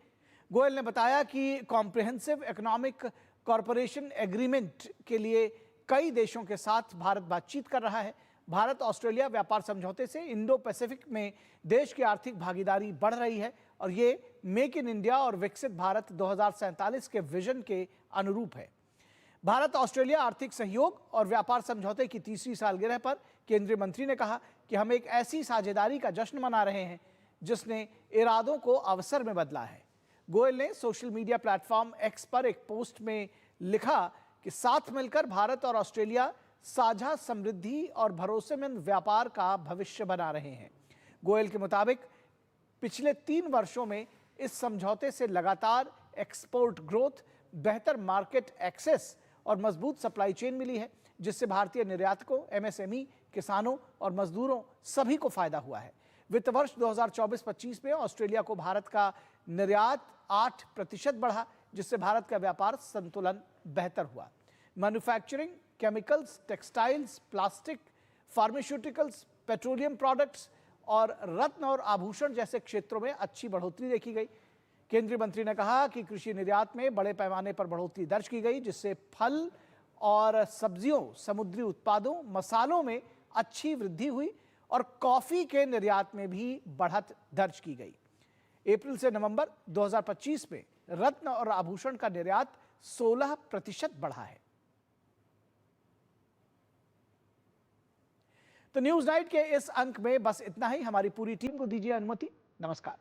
गोयल ने बताया कि कॉम्प्रिहेंसिव इकोनॉमिक कॉरपोरेशन एग्रीमेंट के लिए कई देशों के साथ भारत बातचीत कर रहा है। भारत ऑस्ट्रेलिया व्यापार समझौते से इंडो पैसिफिक में देश की आर्थिक भागीदारी बढ़ रही है और ये मेक इन इंडिया और विकसित भारत 2047 के विजन के अनुरूप है। भारत ऑस्ट्रेलिया आर्थिक सहयोग और व्यापार समझौते की तीसरी सालगिरह पर केंद्रीय मंत्री ने कहा कि हम एक ऐसी साझेदारी का जश्न मना रहे हैं जिसने इरादों को अवसर में बदला है। गोयल ने सोशल मीडिया प्लेटफॉर्म एक्स पर एक पोस्ट में लिखा कि साथ मिलकर भारत और ऑस्ट्रेलिया साझा समृद्धि और भरोसेमंद व्यापार का भविष्य बना रहे हैं। गोयल के मुताबिक पिछले 3 वर्षों में इस समझौते से लगातार एक्सपोर्ट ग्रोथ, बेहतर मार्केट एक्सेस और मजबूत सप्लाई चेन मिली है, जिससे भारतीय निर्यातकों, एमएसएमई, किसानों और मजदूरों सभी को फायदा हुआ है। वित्त वर्ष 2024-25 में ऑस्ट्रेलिया को भारत का निर्यात 8% बढ़ा, जिससे भारत का व्यापार संतुलन बेहतर हुआ। Manufacturing, chemicals, textiles, plastic, pharmaceuticals, petroleum products और रत्न और आभूषण जैसे क्षेत्रों में अच्छी बढ़ोतरी देखी गई। केंद्रीय मंत्री ने कहा कि कृषि निर्यात में बड़े पैमाने पर बढ़ोतरी दर्ज की गई, जिससे फल और सब्जियों, समुद्री उत्पादों, मसालों में अच्छी वृद्धि हुई और कॉफी के निर्यात में भी बढ़त दर्ज की गई। अप्रैल से नवंबर 2025 में रत्न और आभूषण का निर्यात 16% बढ़ा है। तो न्यूज नाइट के इस अंक में बस इतना ही। हमारी पूरी टीम को दीजिए अनुमति। नमस्कार।